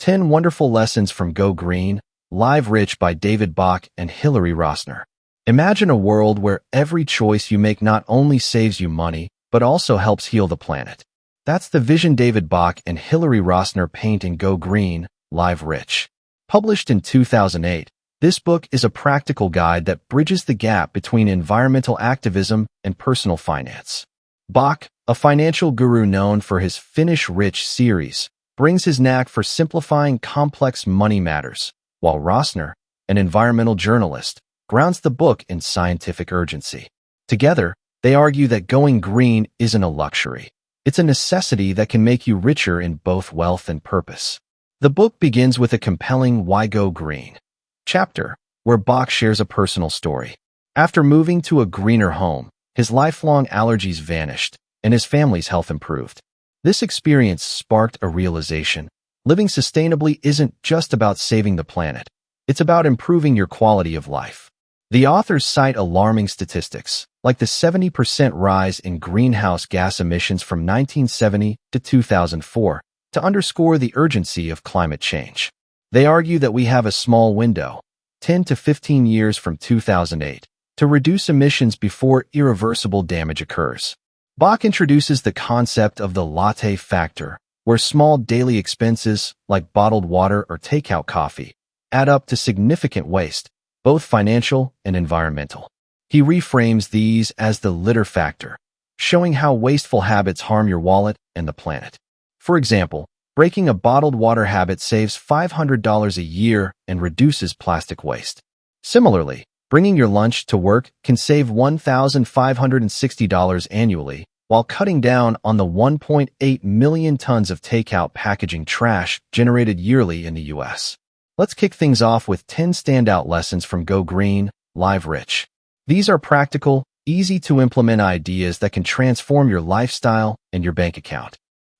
10 Wonderful Lessons from Go Green, Live Rich by David Bach and Hilary Rossner. Imagine a world where every choice you make not only saves you money, but also helps heal the planet. That's the vision David Bach and Hilary Rossner paint in Go Green, Live Rich. Published in 2008, this book is a practical guide that bridges the gap between environmental activism and personal finance. Bach, a financial guru known for his Finish Rich series, brings his knack for simplifying complex money matters, while Rossner, an environmental journalist, grounds the book in scientific urgency. Together, they argue that going green isn't a luxury. It's a necessity that can make you richer in both wealth and purpose. The book begins with a compelling Why Go Green chapter, where Bach shares a personal story. After moving to a greener home, his lifelong allergies vanished, and his family's health improved. This experience sparked a realization. Living sustainably isn't just about saving the planet. It's about improving your quality of life. The authors cite alarming statistics, like the 70% rise in greenhouse gas emissions from 1970 to 2004, to underscore the urgency of climate change. They argue that we have a small window, 10 to 15 years from 2008, to reduce emissions before irreversible damage occurs. Bach introduces the concept of the Latte Factor, where small daily expenses, like bottled water or takeout coffee, add up to significant waste, both financial and environmental. He reframes these as the litter factor, showing how wasteful habits harm your wallet and the planet. For example, breaking a bottled water habit saves $500 a year and reduces plastic waste. Similarly, bringing your lunch to work can save $1,560 annually, while cutting down on the 1.8 million tons of takeout packaging trash generated yearly in the U.S. Let's kick things off with 10 standout lessons from Go Green, Live Rich. These are practical, easy-to-implement ideas that can transform your lifestyle and your bank account.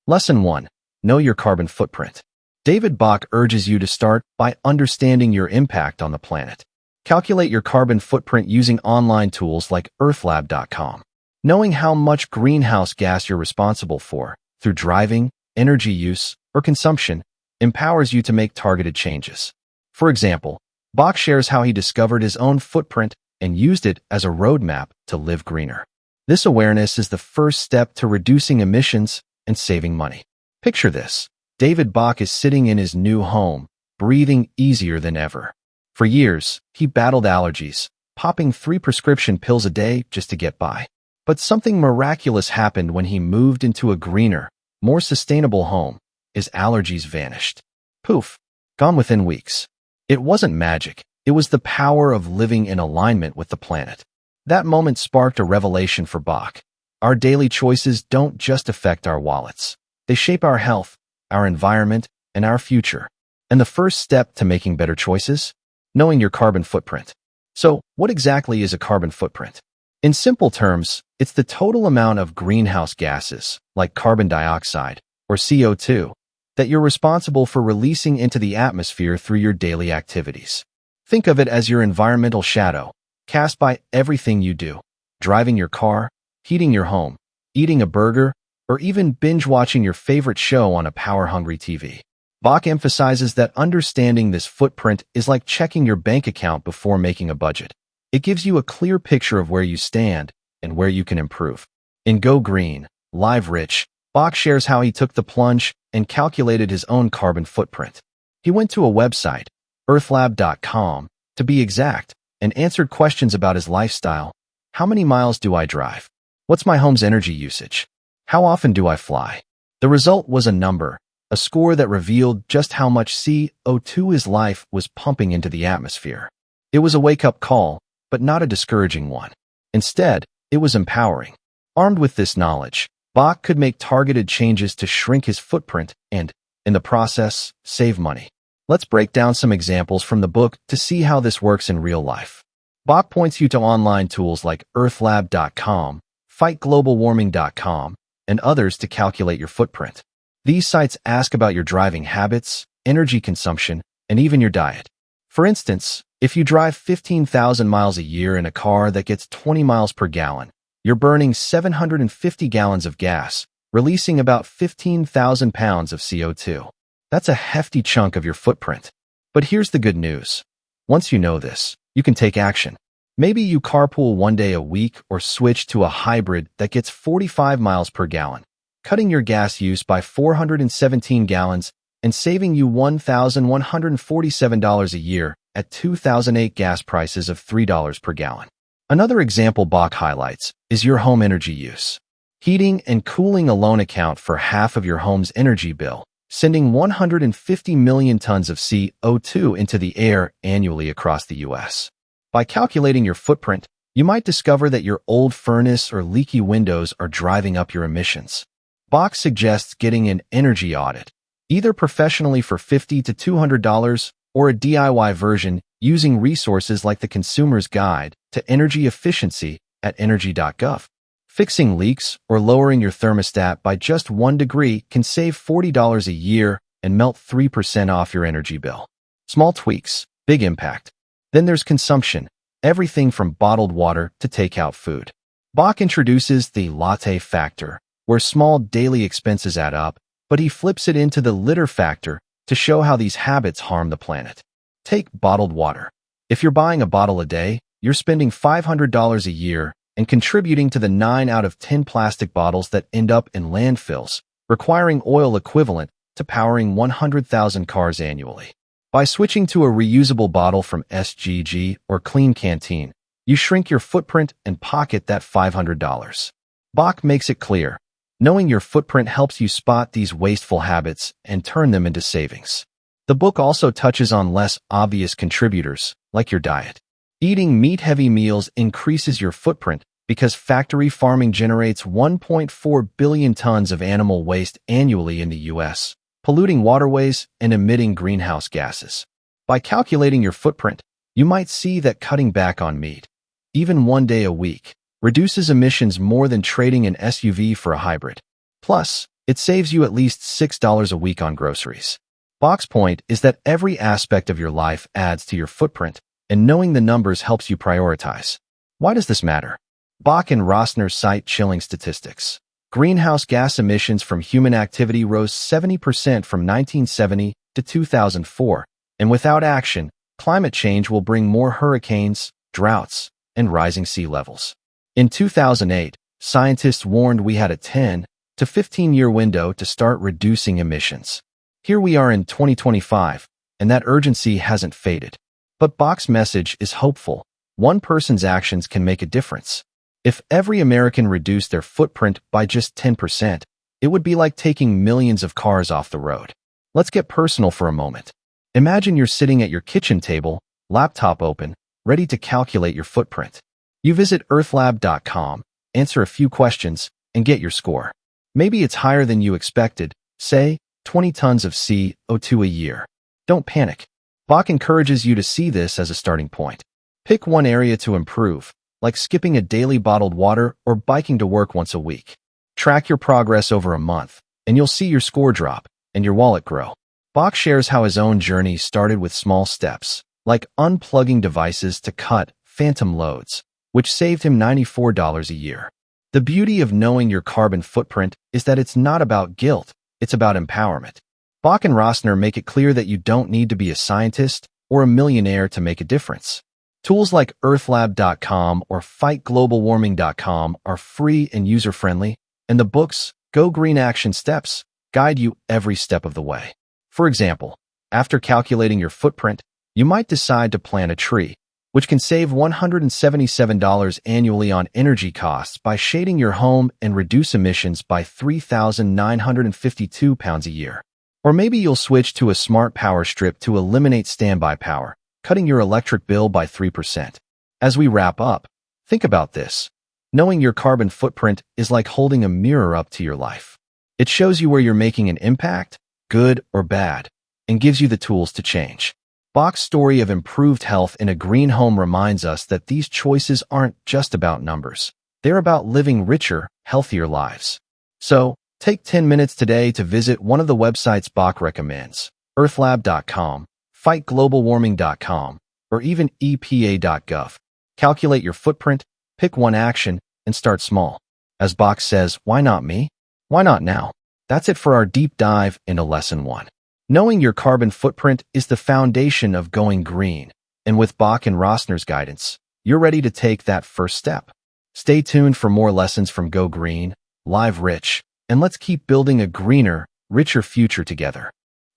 Lesson 1. Know your carbon footprint. David Bach urges you to start by understanding your impact on the planet. Calculate your carbon footprint using online tools like earthlab.com. Knowing how much greenhouse gas you're responsible for, through driving, energy use, or consumption, empowers you to make targeted changes. For example, Bach shares how he discovered his own footprint and used it as a roadmap to live greener. This awareness is the first step to reducing emissions and saving money. Picture this. David Bach is sitting in his new home, breathing easier than ever. For years, he battled allergies, popping 3 prescription pills a day just to get by. But something miraculous happened when he moved into a greener, more sustainable home. His allergies vanished. Poof, gone within weeks. It wasn't magic. It was the power of living in alignment with the planet. That moment sparked a revelation for Bach. Our daily choices don't just affect our wallets. They shape our health, our environment, and our future. And the first step to making better choices? Knowing your carbon footprint. So, what exactly is a carbon footprint? In simple terms, it's the total amount of greenhouse gases, like carbon dioxide, or CO2, that you're responsible for releasing into the atmosphere through your daily activities. Think of it as your environmental shadow, cast by everything you do: driving your car, heating your home, eating a burger, or even binge-watching your favorite show on a power-hungry TV. Bach emphasizes that understanding this footprint is like checking your bank account before making a budget. It gives you a clear picture of where you stand and where you can improve. In Go Green, Live Rich, Bach shares how he took the plunge and calculated his own carbon footprint. He went to a website, earthlab.com, to be exact, and answered questions about his lifestyle. How many miles do I drive? What's my home's energy usage? How often do I fly? The result was a number, a score that revealed just how much CO2 his life was pumping into the atmosphere. It was a wake-up call, but not a discouraging one. Instead, it was empowering. Armed with this knowledge, Bach could make targeted changes to shrink his footprint and, in the process, save money. Let's break down some examples from the book to see how this works in real life. Bach points you to online tools like earthlab.com, fightglobalwarming.com, and others to calculate your footprint. These sites ask about your driving habits, energy consumption, and even your diet. For instance, if you drive 15,000 miles a year in a car that gets 20 miles per gallon, you're burning 750 gallons of gas, releasing about 15,000 pounds of CO2. That's a hefty chunk of your footprint. But here's the good news. Once you know this, you can take action. Maybe you carpool one day a week or switch to a hybrid that gets 45 miles per gallon, cutting your gas use by 417 gallons and saving you $1,147 a year at 2008 gas prices of $3 per gallon. Another example Bach highlights is your home energy use. Heating and cooling alone account for half of your home's energy bill, sending 150 million tons of CO2 into the air annually across the U.S. By calculating your footprint, you might discover that your old furnace or leaky windows are driving up your emissions. Bach suggests getting an energy audit, either professionally for $50 to $200 or a DIY version using resources like the Consumer's Guide to Energy Efficiency at energy.gov. Fixing leaks or lowering your thermostat by just 1 degree can save $40 a year and melt 3% off your energy bill. Small tweaks, big impact. Then there's consumption, everything from bottled water to takeout food. Bach introduces the Latte Factor, where small daily expenses add up, but he flips it into the litter factor to show how these habits harm the planet. Take bottled water. If you're buying a bottle a day, you're spending $500 a year and contributing to the 9 out of 10 plastic bottles that end up in landfills, requiring oil equivalent to powering 100,000 cars annually. By switching to a reusable bottle from SGG or Clean Canteen, you shrink your footprint and pocket that $500. Bach makes it clear. Knowing your footprint helps you spot these wasteful habits and turn them into savings. The book also touches on less obvious contributors, like your diet. Eating meat-heavy meals increases your footprint because factory farming generates 1.4 billion tons of animal waste annually in the U.S., polluting waterways and emitting greenhouse gases. By calculating your footprint, you might see that cutting back on meat, even one day a week, reduces emissions more than trading an SUV for a hybrid. Plus, it saves you at least $6 a week on groceries. Bach's point is that every aspect of your life adds to your footprint, and knowing the numbers helps you prioritize. Why does this matter? Bach and Rossner cite chilling statistics. Greenhouse gas emissions from human activity rose 70% from 1970 to 2004, and without action, climate change will bring more hurricanes, droughts, and rising sea levels. In 2008, scientists warned we had a 10 to 15-year window to start reducing emissions. Here we are in 2025, and that urgency hasn't faded. But Bach's message is hopeful. One person's actions can make a difference. If every American reduced their footprint by just 10%, it would be like taking millions of cars off the road. Let's get personal for a moment. Imagine you're sitting at your kitchen table, laptop open, ready to calculate your footprint. You visit earthlab.com, answer a few questions, and get your score. Maybe it's higher than you expected, say, 20 tons of CO2 a year. Don't panic. Bach encourages you to see this as a starting point. Pick one area to improve, like skipping a daily bottled water or biking to work once a week. Track your progress over a month, and you'll see your score drop and your wallet grow. Bach shares how his own journey started with small steps, like unplugging devices to cut phantom loads, which saved him $94 a year. The beauty of knowing your carbon footprint is that it's not about guilt, it's about empowerment. Bach and Rossner make it clear that you don't need to be a scientist or a millionaire to make a difference. Tools like earthlab.com or fightglobalwarming.com are free and user-friendly, and the books, Go Green Action Steps, guide you every step of the way. For example, after calculating your footprint, you might decide to plant a tree, which can save $177 annually on energy costs by shading your home and reduce emissions by 3,952 pounds a year. Or maybe you'll switch to a smart power strip to eliminate standby power, cutting your electric bill by 3%. As we wrap up, think about this. Knowing your carbon footprint is like holding a mirror up to your life. It shows you where you're making an impact, good or bad, and gives you the tools to change. Bach's story of improved health in a green home reminds us that these choices aren't just about numbers. They're about living richer, healthier lives. So, take 10 minutes today to visit one of the websites Bach recommends, earthlab.com, fightglobalwarming.com, or even EPA.gov. Calculate your footprint, pick one action, and start small. As Bach says, why not me? Why not now? That's it for our deep dive into Lesson 1. Knowing your carbon footprint is the foundation of going green, and with Bach and Rossner's guidance, you're ready to take that first step. Stay tuned for more lessons from Go Green, Live Rich, and let's keep building a greener, richer future together.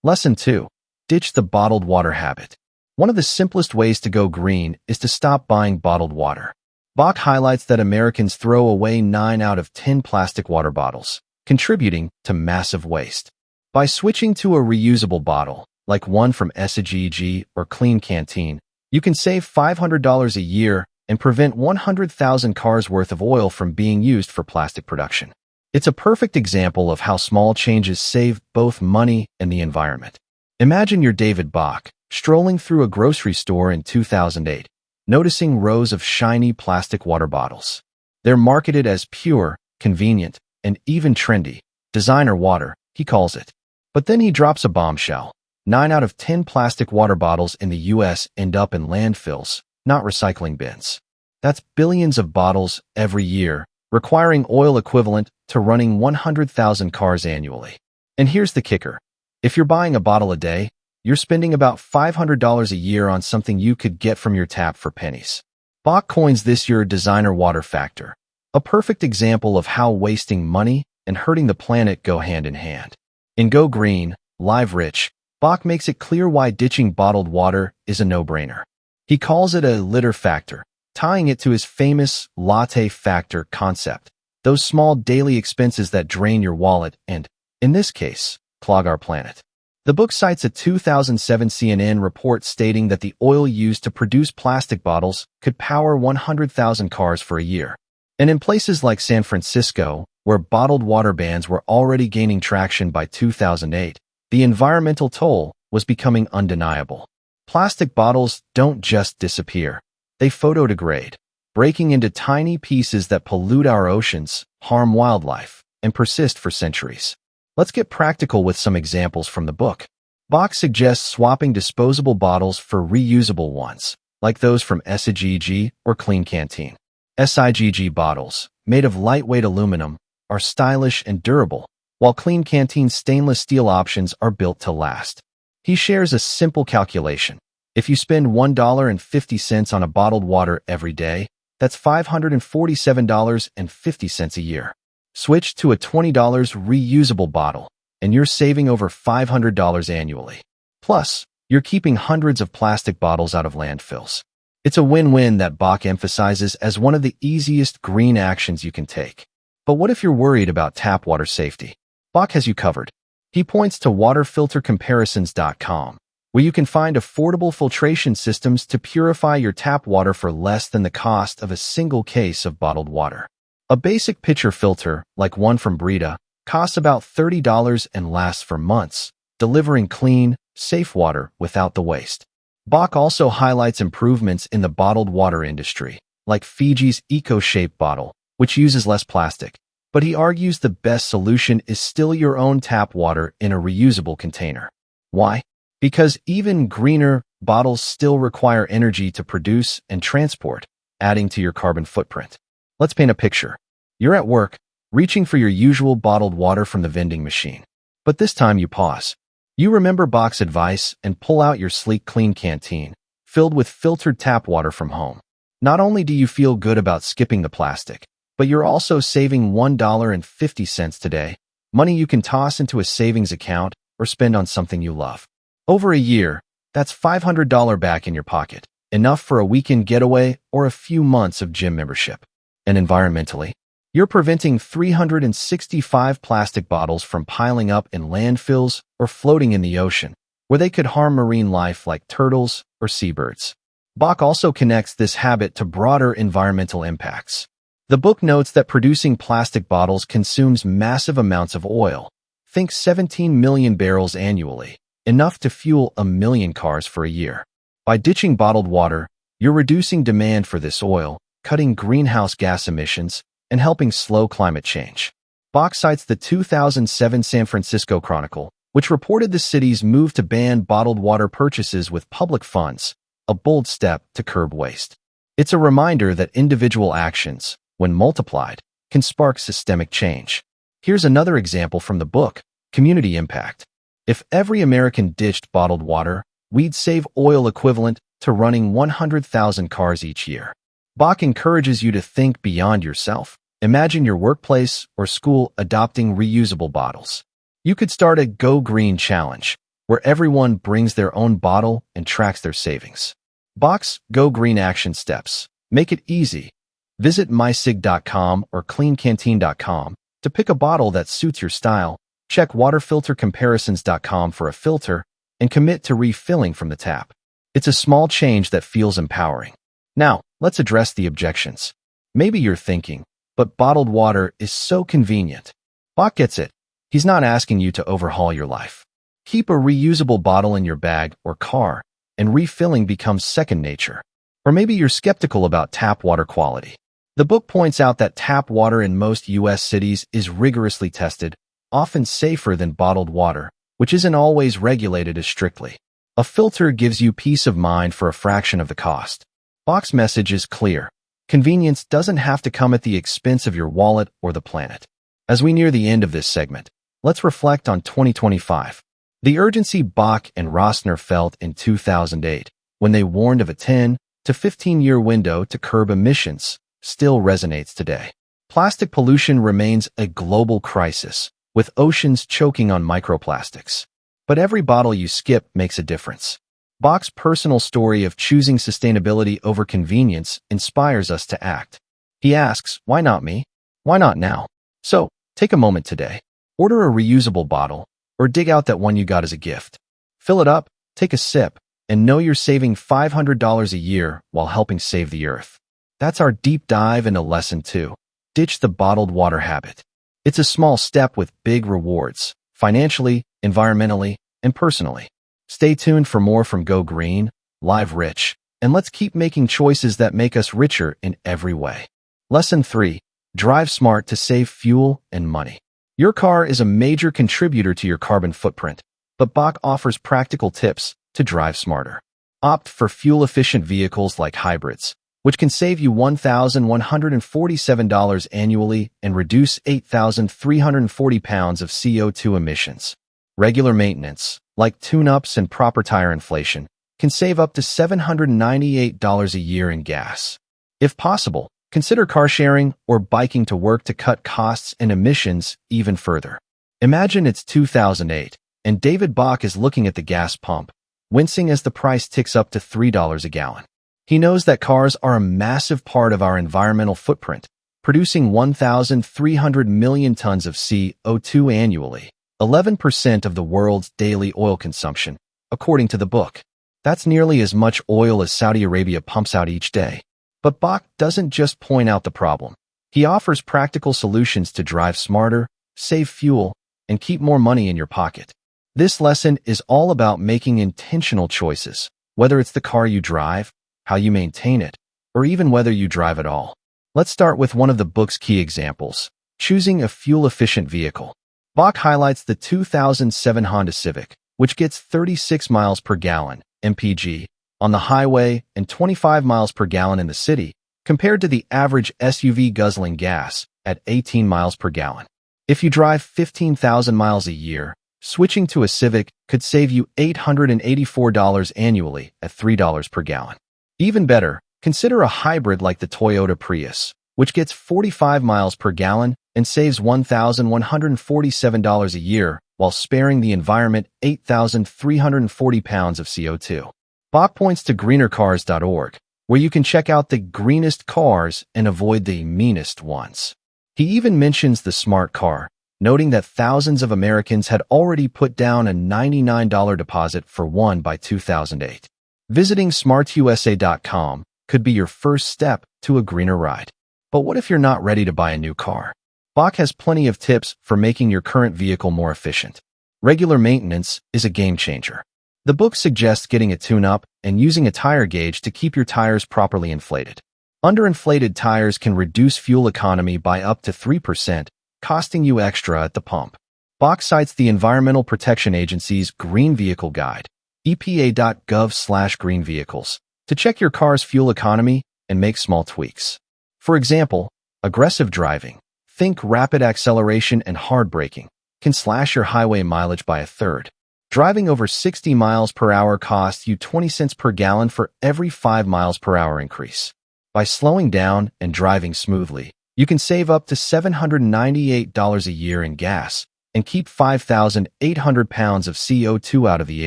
Lesson 2. Ditch the bottled water habit. One of the simplest ways to go green is to stop buying bottled water. Bach highlights that Americans throw away 9 out of 10 plastic water bottles, contributing to massive waste. By switching to a reusable bottle, like one from SAGG or Clean Canteen, you can save $500 a year and prevent 100,000 cars worth of oil from being used for plastic production. It's a perfect example of how small changes save both money and the environment. Imagine you're David Bach, strolling through a grocery store in 2008, noticing rows of shiny plastic water bottles. They're marketed as pure, convenient, and even trendy. Designer water, he calls it. But then he drops a bombshell. 9 out of 10 plastic water bottles in the US end up in landfills, not recycling bins. That's billions of bottles every year, requiring oil equivalent to running 100,000 cars annually. And here's the kicker. If you're buying a bottle a day, you're spending about $500 a year on something you could get from your tap for pennies. Bach coins this your designer water factor, a perfect example of how wasting money and hurting the planet go hand in hand. In Go Green, Live Rich, Bach makes it clear why ditching bottled water is a no-brainer. He calls it a litter factor, tying it to his famous Latte Factor concept, those small daily expenses that drain your wallet and, in this case, clog our planet. The book cites a 2007 CNN report stating that the oil used to produce plastic bottles could power 100,000 cars for a year. And in places like San Francisco, where bottled water bans were already gaining traction by 2008, the environmental toll was becoming undeniable. Plastic bottles don't just disappear. They photodegrade, breaking into tiny pieces that pollute our oceans, harm wildlife, and persist for centuries. Let's get practical with some examples from the book. Bach suggests swapping disposable bottles for reusable ones, like those from SAGG or Clean Canteen. SAGG bottles, made of lightweight aluminum, are stylish and durable, while Clean Canteen's stainless steel options are built to last. He shares a simple calculation. If you spend $1.50 on a bottled water every day, that's $547.50 a year. Switch to a $20 reusable bottle, and you're saving over $500 annually. Plus, you're keeping hundreds of plastic bottles out of landfills. It's a win-win that Bach emphasizes as one of the easiest green actions you can take. But what if you're worried about tap water safety? Bach has you covered. He points to waterfiltercomparisons.com, where you can find affordable filtration systems to purify your tap water for less than the cost of a single case of bottled water. A basic pitcher filter, like one from Brita, costs about $30 and lasts for months, delivering clean, safe water without the waste. Bach also highlights improvements in the bottled water industry, like Fiji's Eco-Shape bottle, which uses less plastic. But he argues the best solution is still your own tap water in a reusable container. Why? Because even greener bottles still require energy to produce and transport, adding to your carbon footprint. Let's paint a picture. You're at work, reaching for your usual bottled water from the vending machine. But this time you pause. You remember Bach's advice and pull out your sleek Clean Canteen, filled with filtered tap water from home. Not only do you feel good about skipping the plastic, but you're also saving $1.50 today, money you can toss into a savings account or spend on something you love. Over a year, that's $500 back in your pocket, enough for a weekend getaway or a few months of gym membership. And environmentally, you're preventing 365 plastic bottles from piling up in landfills or floating in the ocean, where they could harm marine life like turtles or seabirds. Bach also connects this habit to broader environmental impacts. The book notes that producing plastic bottles consumes massive amounts of oil. Think 17 million barrels annually, enough to fuel 1 million cars for a year. By ditching bottled water, you're reducing demand for this oil, cutting greenhouse gas emissions, and helping slow climate change. Bach cites the 2007 San Francisco Chronicle, which reported the city's move to ban bottled water purchases with public funds, a bold step to curb waste. It's a reminder that individual actions, when multiplied, can spark systemic change. Here's another example from the book, Community Impact. If every American ditched bottled water, we'd save oil equivalent to running 100,000 cars each year. Bach encourages you to think beyond yourself. Imagine your workplace or school adopting reusable bottles. You could start a Go Green challenge, where everyone brings their own bottle and tracks their savings. Bach's Go Green action steps. Make it easy. Visit mysig.com or cleancanteen.com to pick a bottle that suits your style. Check waterfiltercomparisons.com for a filter and commit to refilling from the tap. It's a small change that feels empowering. Now, let's address the objections. Maybe you're thinking, but bottled water is so convenient. Bach gets it. He's not asking you to overhaul your life. Keep a reusable bottle in your bag or car, and refilling becomes second nature. Or maybe you're skeptical about tap water quality. The book points out that tap water in most U.S. cities is rigorously tested, often safer than bottled water, which isn't always regulated as strictly. A filter gives you peace of mind for a fraction of the cost. Bach's message is clear. Convenience doesn't have to come at the expense of your wallet or the planet. As we near the end of this segment, let's reflect on 2025. The urgency Bach and Rosner felt in 2008, when they warned of a 10 to 15-year window to curb emissions, still resonates today. Plastic pollution remains a global crisis, with oceans choking on microplastics. But every bottle you skip makes a difference. Bach's personal story of choosing sustainability over convenience inspires us to act. He asks, why not me? Why not now? So, take a moment today. Order a reusable bottle, or dig out that one you got as a gift. Fill it up, take a sip, and know you're saving $500 a year while helping save the earth. That's our deep dive into Lesson 2. Ditch the bottled water habit. It's a small step with big rewards, financially, environmentally, and personally. Stay tuned for more from Go Green, Live Rich, and let's keep making choices that make us richer in every way. Lesson 3. Drive smart to save fuel and money. Your car is a major contributor to your carbon footprint, but Bach offers practical tips to drive smarter. Opt for fuel-efficient vehicles like hybrids, which can save you $1,147 annually and reduce 8,340 pounds of CO2 emissions. Regular maintenance, like tune-ups and proper tire inflation, can save up to $798 a year in gas. If possible, consider car sharing or biking to work to cut costs and emissions even further. Imagine it's 2008, and David Bach is looking at the gas pump, wincing as the price ticks up to $3 a gallon. He knows that cars are a massive part of our environmental footprint, producing 1,300 million tons of CO2 annually, 11% of the world's daily oil consumption, according to the book. That's nearly as much oil as Saudi Arabia pumps out each day. But Bach doesn't just point out the problem. He offers practical solutions to drive smarter, save fuel, and keep more money in your pocket. This lesson is all about making intentional choices, whether it's the car you drive, how you maintain it, or even whether you drive at all. Let's start with one of the book's key examples, choosing a fuel-efficient vehicle. Bach highlights the 2007 Honda Civic, which gets 36 miles per gallon, mpg, on the highway and 25 miles per gallon in the city, compared to the average SUV guzzling gas at 18 miles per gallon. If you drive 15,000 miles a year, switching to a Civic could save you $884 annually at $3 per gallon. Even better, consider a hybrid like the Toyota Prius, which gets 45 miles per gallon and saves $1,147 a year while sparing the environment 8,340 pounds of CO2. Bach points to greenercars.org, where you can check out the greenest cars and avoid the meanest ones. He even mentions the smart car, noting that thousands of Americans had already put down a $99 deposit for one by 2008. Visiting smartusa.com could be your first step to a greener ride. But what if you're not ready to buy a new car? Bach has plenty of tips for making your current vehicle more efficient. Regular maintenance is a game changer. The book suggests getting a tune-up and using a tire gauge to keep your tires properly inflated. Underinflated tires can reduce fuel economy by up to 3%, costing you extra at the pump. Bach cites the Environmental Protection Agency's Green Vehicle Guide, epa.gov/green vehicles, to check your car's fuel economy and make small tweaks. For example, aggressive driving, think rapid acceleration and hard braking, can slash your highway mileage by a third. Driving over 60 miles per hour costs you 20 cents per gallon for every 5 miles per hour increase. By slowing down and driving smoothly, you can save up to $798 a year in gas and keep 5,800 pounds of CO2 out of the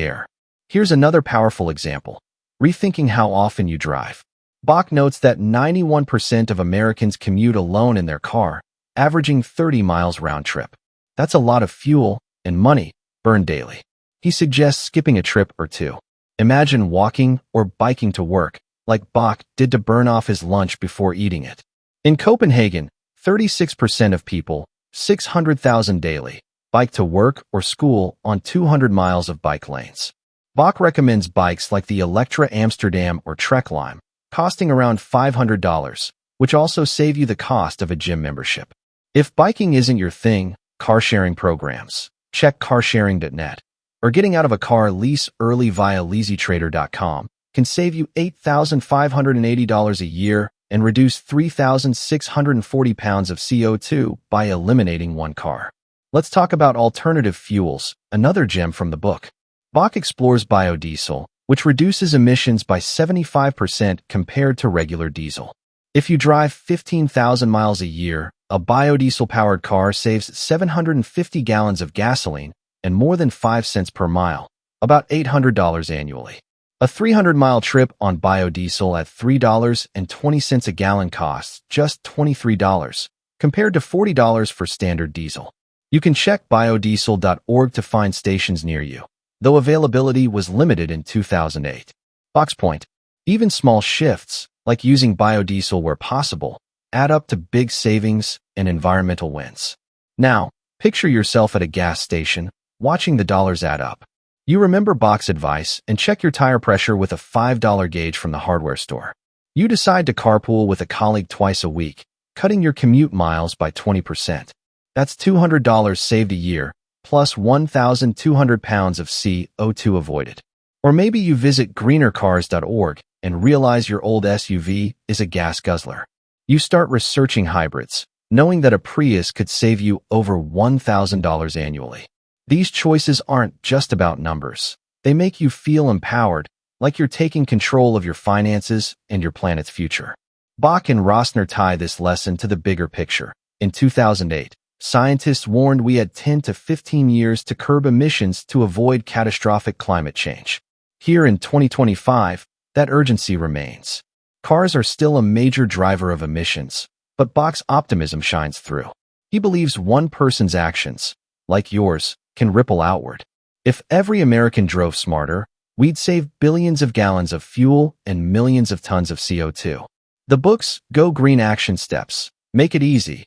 air. Here's another powerful example: rethinking how often you drive. Bach notes that 91% of Americans commute alone in their car, averaging 30 miles round trip. That's a lot of fuel and money burned daily. He suggests skipping a trip or two. Imagine walking or biking to work, like Bach did, to burn off his lunch before eating it. In Copenhagen, 36% of people, 600,000 daily, bike to work or school on 200 miles of bike lanes. Bach recommends bikes like the Electra Amsterdam or Trekline, costing around $500, which also save you the cost of a gym membership. If biking isn't your thing, car-sharing programs, check carsharing.net, or getting out of a car lease early via leasytrader.com can save you $8,580 a year and reduce 3,640 pounds of CO2 by eliminating one car. Let's talk about alternative fuels, another gem from the book. Bach explores biodiesel, which reduces emissions by 75% compared to regular diesel. If you drive 15,000 miles a year, a biodiesel-powered car saves 750 gallons of gasoline and more than 5 cents per mile, about $800 annually. A 300-mile trip on biodiesel at $3.20 a gallon costs just $23, compared to $40 for standard diesel. You can check biodiesel.org to find stations near you, though availability was limited in 2008. Bach's point: even small shifts, like using biodiesel where possible, add up to big savings and environmental wins. Now, picture yourself at a gas station, watching the dollars add up. You remember Bach's advice and check your tire pressure with a $5 gauge from the hardware store. You decide to carpool with a colleague twice a week, cutting your commute miles by 20%. That's $200 saved a year, plus 1,200 pounds of CO2 avoided. Or maybe you visit greenercars.org and realize your old SUV is a gas guzzler. You start researching hybrids, knowing that a Prius could save you over $1,000 annually. These choices aren't just about numbers. They make you feel empowered, like you're taking control of your finances and your planet's future. Bach and Rosner tie this lesson to the bigger picture. In 2008, scientists warned we had 10 to 15 years to curb emissions to avoid catastrophic climate change. Here in 2025, that urgency remains. Cars are still a major driver of emissions, but Bach's optimism shines through. He believes one person's actions, like yours, can ripple outward. If every American drove smarter, we'd save billions of gallons of fuel and millions of tons of CO2. The book's Go Green Action Steps make it easy.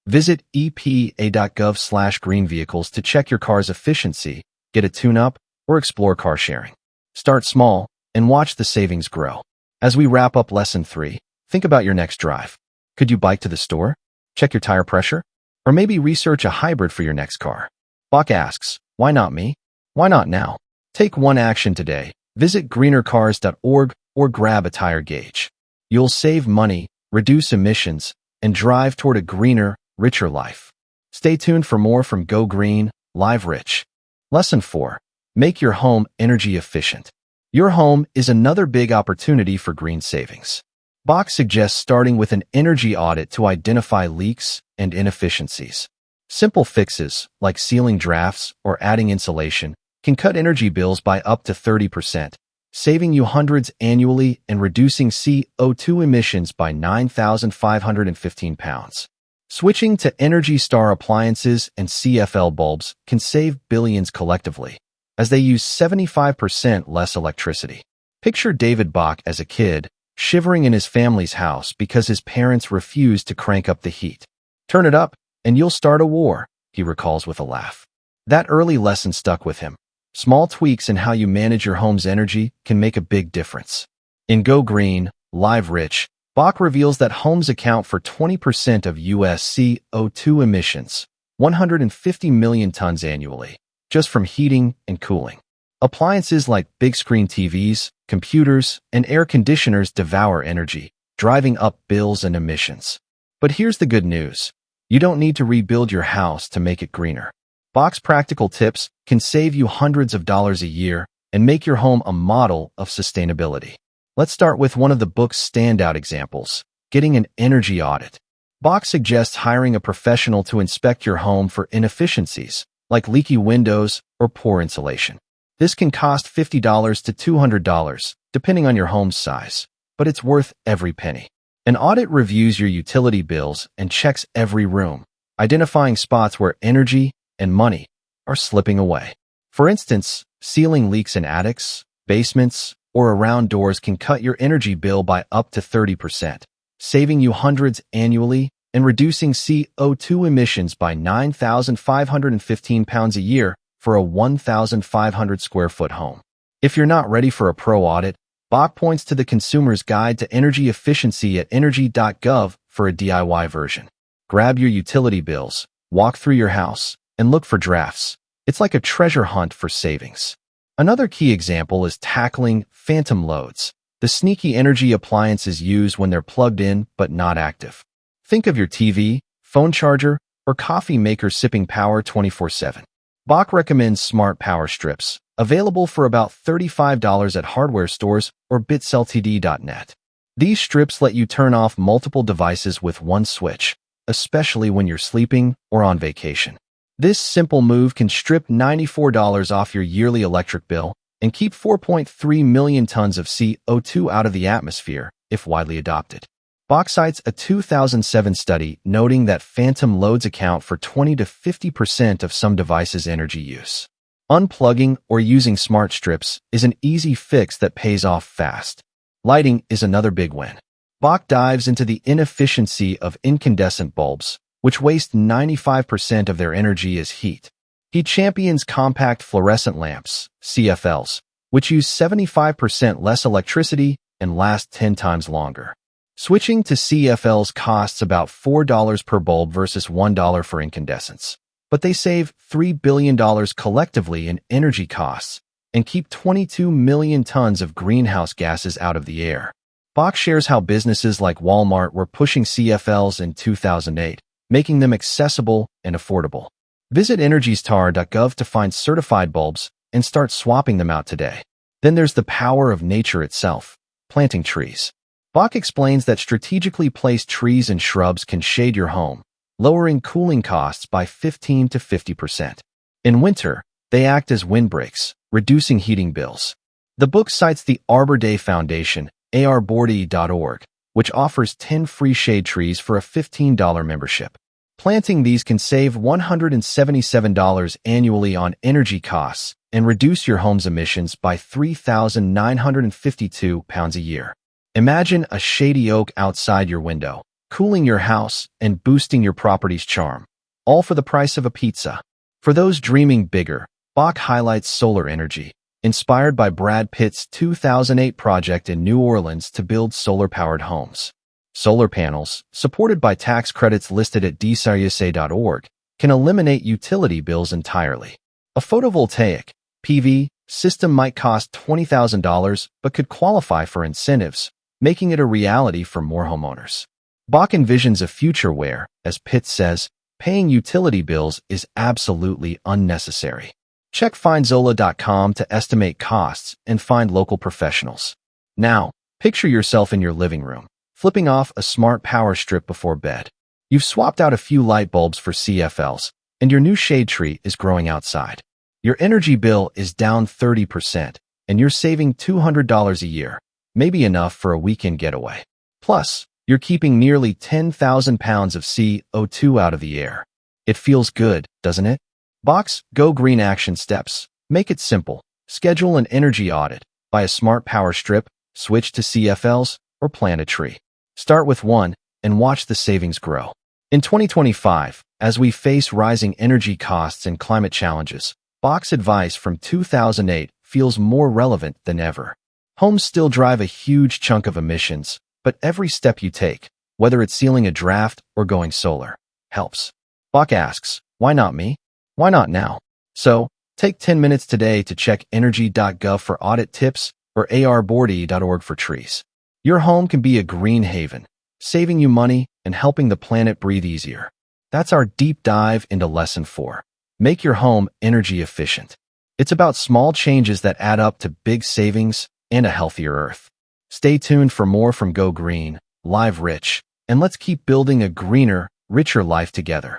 Visit epa.gov/green vehicles to check your car's efficiency, get a tune-up, or explore car sharing. Start small and watch the savings grow. As we wrap up Lesson 3, think about your next drive. Could you bike to the store? Check your tire pressure? Or maybe research a hybrid for your next car? Bach asks, why not me? Why not now? Take one action today. Visit greenercars.org or grab a tire gauge. You'll save money, reduce emissions, and drive toward a greener, richer life. Stay tuned for more from Go Green, Live Rich. Lesson 4. Make your home energy efficient. Your home is another big opportunity for green savings. Bach suggests starting with an energy audit to identify leaks and inefficiencies. Simple fixes, like sealing drafts or adding insulation, can cut energy bills by up to 30%, saving you hundreds annually and reducing CO2 emissions by 9,515 pounds. Switching to Energy Star appliances and CFL bulbs can save billions collectively, as they use 75% less electricity. Picture David Bach as a kid, shivering in his family's house because his parents refused to crank up the heat. Turn it up, and you'll start a war, he recalls with a laugh. That early lesson stuck with him. Small tweaks in how you manage your home's energy can make a big difference. In Go Green, Live Rich, Bach reveals that homes account for 20% of U.S. CO2 emissions, 150 million tons annually, just from heating and cooling. Appliances like big-screen TVs, computers, and air conditioners devour energy, driving up bills and emissions. But here's the good news. You don't need to rebuild your house to make it greener. Bach's practical tips can save you hundreds of dollars a year and make your home a model of sustainability. Let's start with one of the book's standout examples, getting an energy audit. Bach suggests hiring a professional to inspect your home for inefficiencies, like leaky windows or poor insulation. This can cost $50 to $200, depending on your home's size, but it's worth every penny. An audit reviews your utility bills and checks every room, identifying spots where energy and money are slipping away. For instance, ceiling leaks in attics, basements, or around doors can cut your energy bill by up to 30%, saving you hundreds annually and reducing CO2 emissions by 9,515 pounds a year for a 1,500 square foot home. If you're not ready for a pro audit, Bach points to the Consumer's Guide to Energy Efficiency at energy.gov for a DIY version. Grab your utility bills, walk through your house, and look for drafts. It's like a treasure hunt for savings. Another key example is tackling phantom loads, the sneaky energy appliances used when they're plugged in but not active. Think of your TV, phone charger, or coffee maker sipping power 24/7. Bach recommends smart power strips, available for about $35 at hardware stores or bitsltd.net. These strips let you turn off multiple devices with one switch, especially when you're sleeping or on vacation. This simple move can strip $94 off your yearly electric bill and keep 4.3 million tons of CO2 out of the atmosphere if widely adopted. Bach cites a 2007 study noting that phantom loads account for 20 to 50% of some devices' energy use. Unplugging or using smart strips is an easy fix that pays off fast. Lighting is another big win. Bach dives into the inefficiency of incandescent bulbs, which waste 95% of their energy as heat. He champions compact fluorescent lamps, CFLs, which use 75% less electricity and last 10 times longer. Switching to CFLs costs about $4 per bulb versus $1 for incandescents, but they save $3 billion collectively in energy costs and keep 22 million tons of greenhouse gases out of the air. Bach shares how businesses like Walmart were pushing CFLs in 2008, making them accessible and affordable. Visit energystar.gov to find certified bulbs and start swapping them out today. Then there's the power of nature itself, planting trees. Bach explains that strategically placed trees and shrubs can shade your home, lowering cooling costs by 15 to 50%. In winter, they act as windbreaks, reducing heating bills. The book cites the Arbor Day Foundation, arborday.org, which offers 10 free shade trees for a $15 membership. Planting these can save $177 annually on energy costs and reduce your home's emissions by 3,952 pounds a year. Imagine a shady oak outside your window, cooling your house and boosting your property's charm, all for the price of a pizza. For those dreaming bigger, Bach highlights solar energy, inspired by Brad Pitt's 2008 project in New Orleans to build solar-powered homes. Solar panels, supported by tax credits listed at dsrsa.org, can eliminate utility bills entirely. A photovoltaic PV system might cost $20,000 but could qualify for incentives, making it a reality for more homeowners. Bach envisions a future where, as Pitt says, paying utility bills is absolutely unnecessary. Check findzola.com to estimate costs and find local professionals. Now, picture yourself in your living room, flipping off a smart power strip before bed. You've swapped out a few light bulbs for CFLs, and your new shade tree is growing outside. Your energy bill is down 30%, and you're saving $200 a year, maybe enough for a weekend getaway. Plus, you're keeping nearly 10,000 pounds of CO2 out of the air. It feels good, doesn't it? Bach's Go Green Action Steps. Make it simple. Schedule an energy audit, buy a smart power strip, switch to CFLs, or plant a tree. Start with one and watch the savings grow. In 2025, as we face rising energy costs and climate challenges, Bach's advice from 2008 feels more relevant than ever. Homes still drive a huge chunk of emissions, but every step you take, whether it's sealing a draft or going solar, helps. Bach asks, why not me? Why not now? So, take 10 minutes today to check energy.gov for audit tips or arborday.org for trees. Your home can be a green haven, saving you money and helping the planet breathe easier. That's our deep dive into Lesson 4. Make your home energy efficient. It's about small changes that add up to big savings and a healthier earth. Stay tuned for more from Go Green, Live Rich, and let's keep building a greener, richer life together.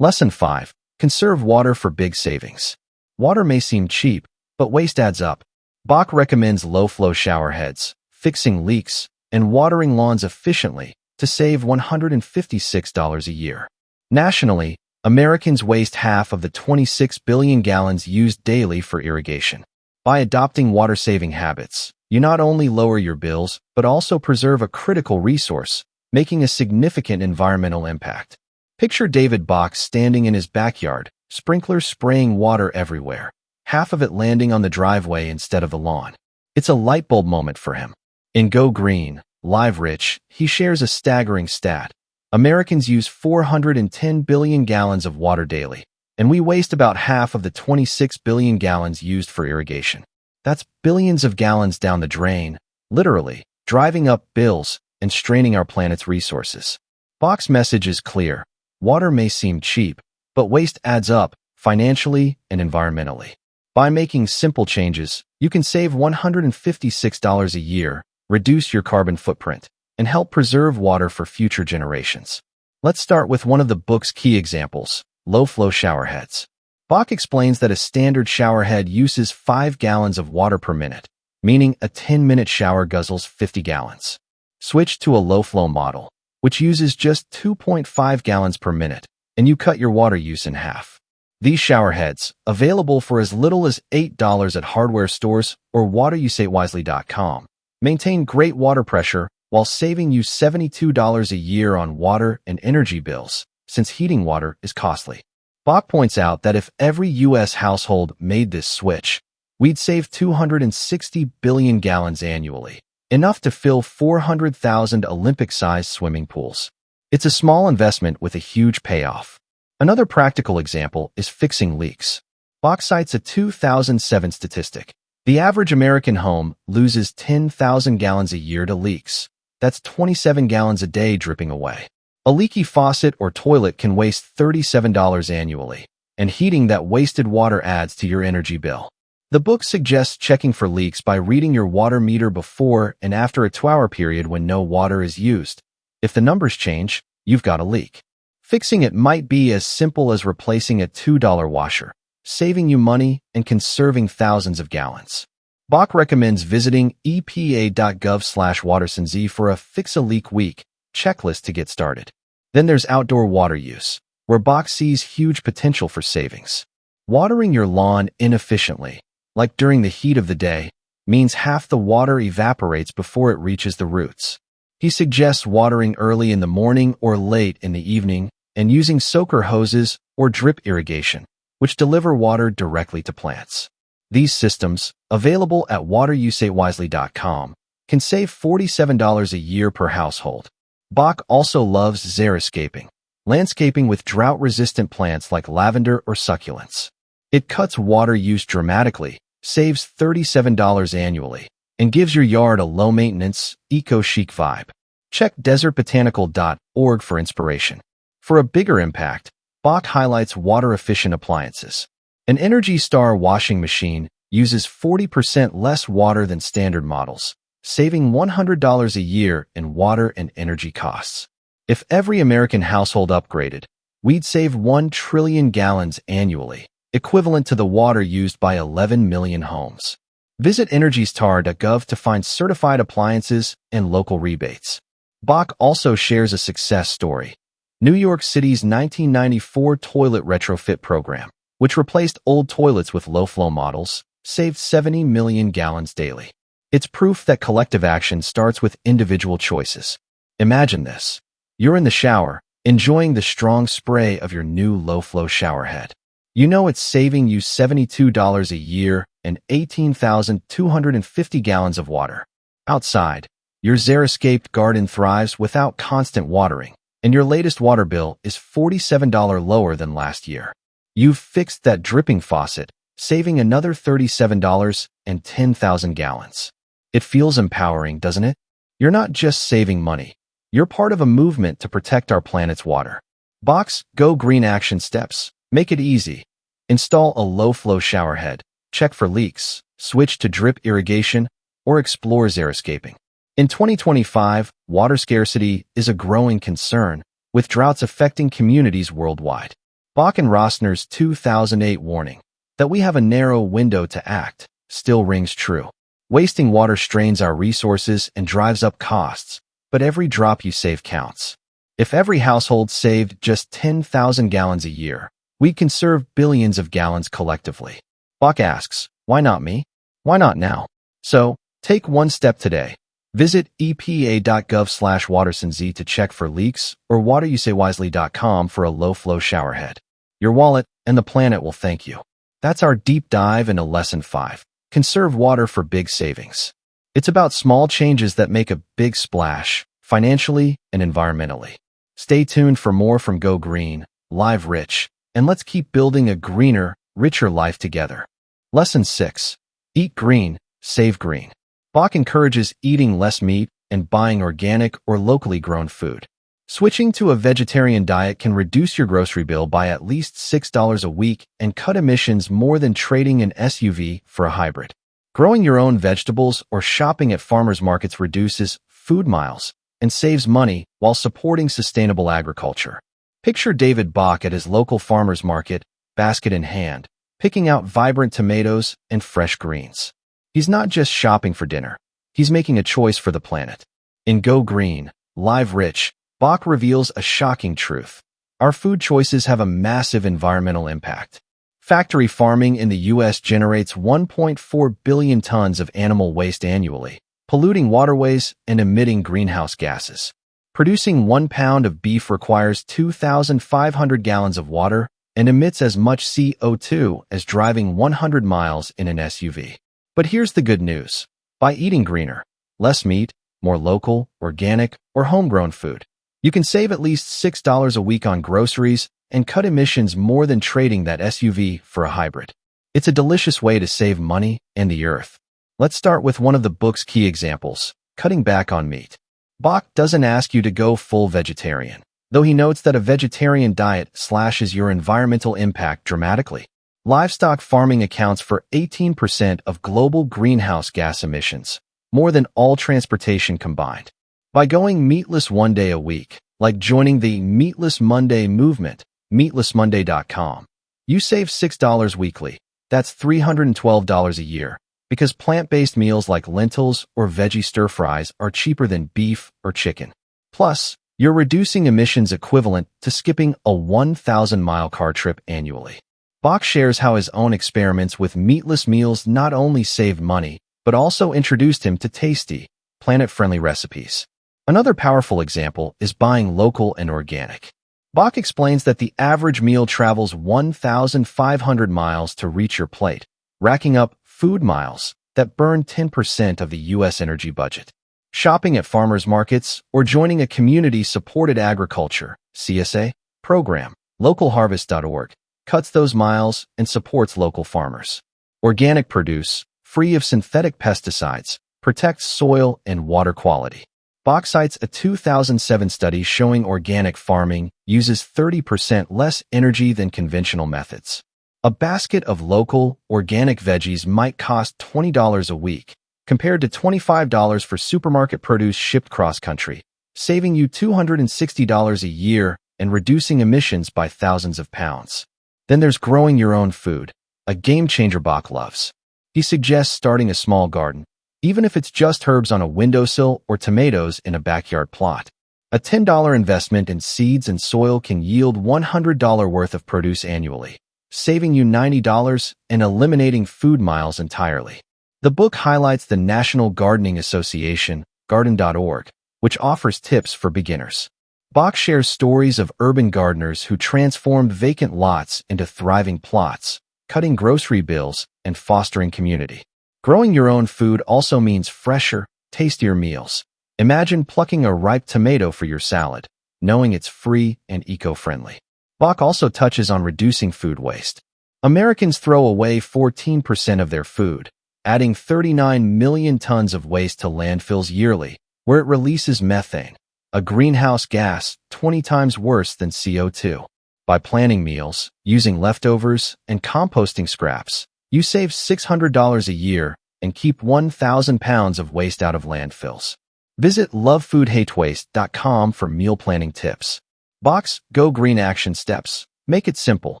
Lesson 5. Conserve water for big savings. Water may seem cheap, but waste adds up. Bach recommends low-flow shower heads, fixing leaks, and watering lawns efficiently to save $156 a year. Nationally, Americans waste half of the 26 billion gallons used daily for irrigation. By adopting water-saving habits, you not only lower your bills, but also preserve a critical resource, making a significant environmental impact. Picture David Bach standing in his backyard, sprinklers spraying water everywhere, half of it landing on the driveway instead of the lawn. It's a light bulb moment for him. In Go Green, Live Rich, he shares a staggering stat. Americans use 410 billion gallons of water daily, and we waste about half of the 26 billion gallons used for irrigation. That's billions of gallons down the drain, literally, driving up bills and straining our planet's resources. Bach's message is clear. Water may seem cheap, but waste adds up, financially and environmentally. By making simple changes, you can save $156 a year, reduce your carbon footprint, and help preserve water for future generations. Let's start with one of the book's key examples, low-flow shower heads. Bach explains that a standard shower head uses 5 gallons of water per minute, meaning a 10-minute shower guzzles 50 gallons. Switch to a low-flow model, which uses just 2.5 gallons per minute, and you cut your water use in half. These shower heads, available for as little as $8 at hardware stores or waterusatewisely.com, maintain great water pressure while saving you $72 a year on water and energy bills, since heating water is costly. Bach points out that if every U.S. household made this switch, we'd save 260 billion gallons annually, enough to fill 400,000 Olympic-sized swimming pools. It's a small investment with a huge payoff. Another practical example is fixing leaks. Bach cites a 2007 statistic. The average American home loses 10,000 gallons a year to leaks. That's 27 gallons a day dripping away. A leaky faucet or toilet can waste $37 annually, and heating that wasted water adds to your energy bill. The book suggests checking for leaks by reading your water meter before and after a 2-hour period when no water is used. If the numbers change, you've got a leak. Fixing it might be as simple as replacing a $2 washer, saving you money and conserving thousands of gallons. Bach recommends visiting epa.gov/watersnz for a Fix a Leak Week checklist to get started. Then there's outdoor water use, where Bach sees huge potential for savings. Watering your lawn inefficiently, like during the heat of the day, means half the water evaporates before it reaches the roots. He suggests watering early in the morning or late in the evening and using soaker hoses or drip irrigation, which deliver water directly to plants. These systems, available at waterusatewisely.com, can save $47 a year per household. Bach also loves xeriscaping, landscaping with drought-resistant plants like lavender or succulents. It cuts water use dramatically, saves $37 annually, and gives your yard a low-maintenance, eco-chic vibe. Check desertbotanical.org for inspiration. For a bigger impact, Bach highlights water-efficient appliances. An Energy Star washing machine uses 40% less water than standard models, saving $100 a year in water and energy costs. If every American household upgraded, we'd save 1 trillion gallons annually, equivalent to the water used by 11 million homes. Visit EnergyStar.gov to find certified appliances and local rebates. Bach also shares a success story. New York City's 1994 toilet retrofit program, which replaced old toilets with low-flow models, saved 70 million gallons daily. It's proof that collective action starts with individual choices. Imagine this. You're in the shower, enjoying the strong spray of your new low-flow shower head. You know it's saving you $72 a year and 18,250 gallons of water. Outside, your xeriscaped garden thrives without constant watering, and your latest water bill is $47 lower than last year. You've fixed that dripping faucet, saving another $37 and 10,000 gallons. It feels empowering, doesn't it? You're not just saving money. You're part of a movement to protect our planet's water. Bach's Go Green action steps make it easy. Install a low-flow showerhead, check for leaks, switch to drip irrigation, or explore xeriscaping. In 2025, water scarcity is a growing concern, with droughts affecting communities worldwide. Bach and Rosner's 2008 warning that we have a narrow window to act still rings true. Wasting water strains our resources and drives up costs, but every drop you save counts. If every household saved just 10,000 gallons a year, we'd conserve billions of gallons collectively. Bach asks, why not me? Why not now? So, take one step today. Visit epa.gov/watersonz to check for leaks or wateryousavewisely.com for a low-flow showerhead. Your wallet and the planet will thank you. That's our deep dive into Lesson 5. Conserve water for big savings. It's about small changes that make a big splash, financially and environmentally. Stay tuned for more from Go Green, Live Rich, and let's keep building a greener, richer life together. Lesson 6. Eat green, save green. Bach encourages eating less meat and buying organic or locally grown food. Switching to a vegetarian diet can reduce your grocery bill by at least $6 a week and cut emissions more than trading an SUV for a hybrid. Growing your own vegetables or shopping at farmers markets reduces food miles and saves money while supporting sustainable agriculture. Picture David Bach at his local farmers market, basket in hand, picking out vibrant tomatoes and fresh greens. He's not just shopping for dinner. He's making a choice for the planet. In Go Green, Live Rich, Bach reveals a shocking truth. Our food choices have a massive environmental impact. Factory farming in the U.S. generates 1.4 billion tons of animal waste annually, polluting waterways and emitting greenhouse gases. Producing 1 pound of beef requires 2,500 gallons of water and emits as much CO2 as driving 100 miles in an SUV. But here's the good news. By eating greener, less meat, more local, organic, or homegrown food, you can save at least $6 a week on groceries and cut emissions more than trading that SUV for a hybrid. It's a delicious way to save money and the earth. Let's start with one of the book's key examples, cutting back on meat. Bach doesn't ask you to go full vegetarian, though he notes that a vegetarian diet slashes your environmental impact dramatically. Livestock farming accounts for 18% of global greenhouse gas emissions, more than all transportation combined. By going meatless one day a week, like joining the Meatless Monday movement, meatlessmonday.com, you save $6 weekly. That's $312 a year, because plant-based meals like lentils or veggie stir-fries are cheaper than beef or chicken. Plus, you're reducing emissions equivalent to skipping a 1,000-mile car trip annually. Bach shares how his own experiments with meatless meals not only saved money, but also introduced him to tasty, planet-friendly recipes. Another powerful example is buying local and organic. Bach explains that the average meal travels 1,500 miles to reach your plate, racking up food miles that burn 10% of the U.S. energy budget. Shopping at farmers markets or joining a community-supported agriculture (CSA) program, localharvest.org, cuts those miles and supports local farmers. Organic produce, free of synthetic pesticides, protects soil and water quality. Bach cites a 2007 study showing organic farming uses 30% less energy than conventional methods. A basket of local, organic veggies might cost $20 a week, compared to $25 for supermarket produce shipped cross-country, saving you $260 a year and reducing emissions by thousands of pounds. Then there's growing your own food, a game-changer Bach loves. He suggests starting a small garden, even if it's just herbs on a windowsill or tomatoes in a backyard plot. A $10 investment in seeds and soil can yield $100 worth of produce annually, saving you $90 and eliminating food miles entirely. The book highlights the National Gardening Association, garden.org, which offers tips for beginners. Bach shares stories of urban gardeners who transformed vacant lots into thriving plots, cutting grocery bills and fostering community. Growing your own food also means fresher, tastier meals. Imagine plucking a ripe tomato for your salad, knowing it's free and eco-friendly. Bach also touches on reducing food waste. Americans throw away 14% of their food, adding 39 million tons of waste to landfills yearly, where it releases methane, a greenhouse gas 20 times worse than CO2. By planning meals, using leftovers, and composting scraps, you save $600 a year and keep 1,000 pounds of waste out of landfills. Visit lovefoodhatewaste.com for meal planning tips. Bach's Go Green Action Steps. Make it simple.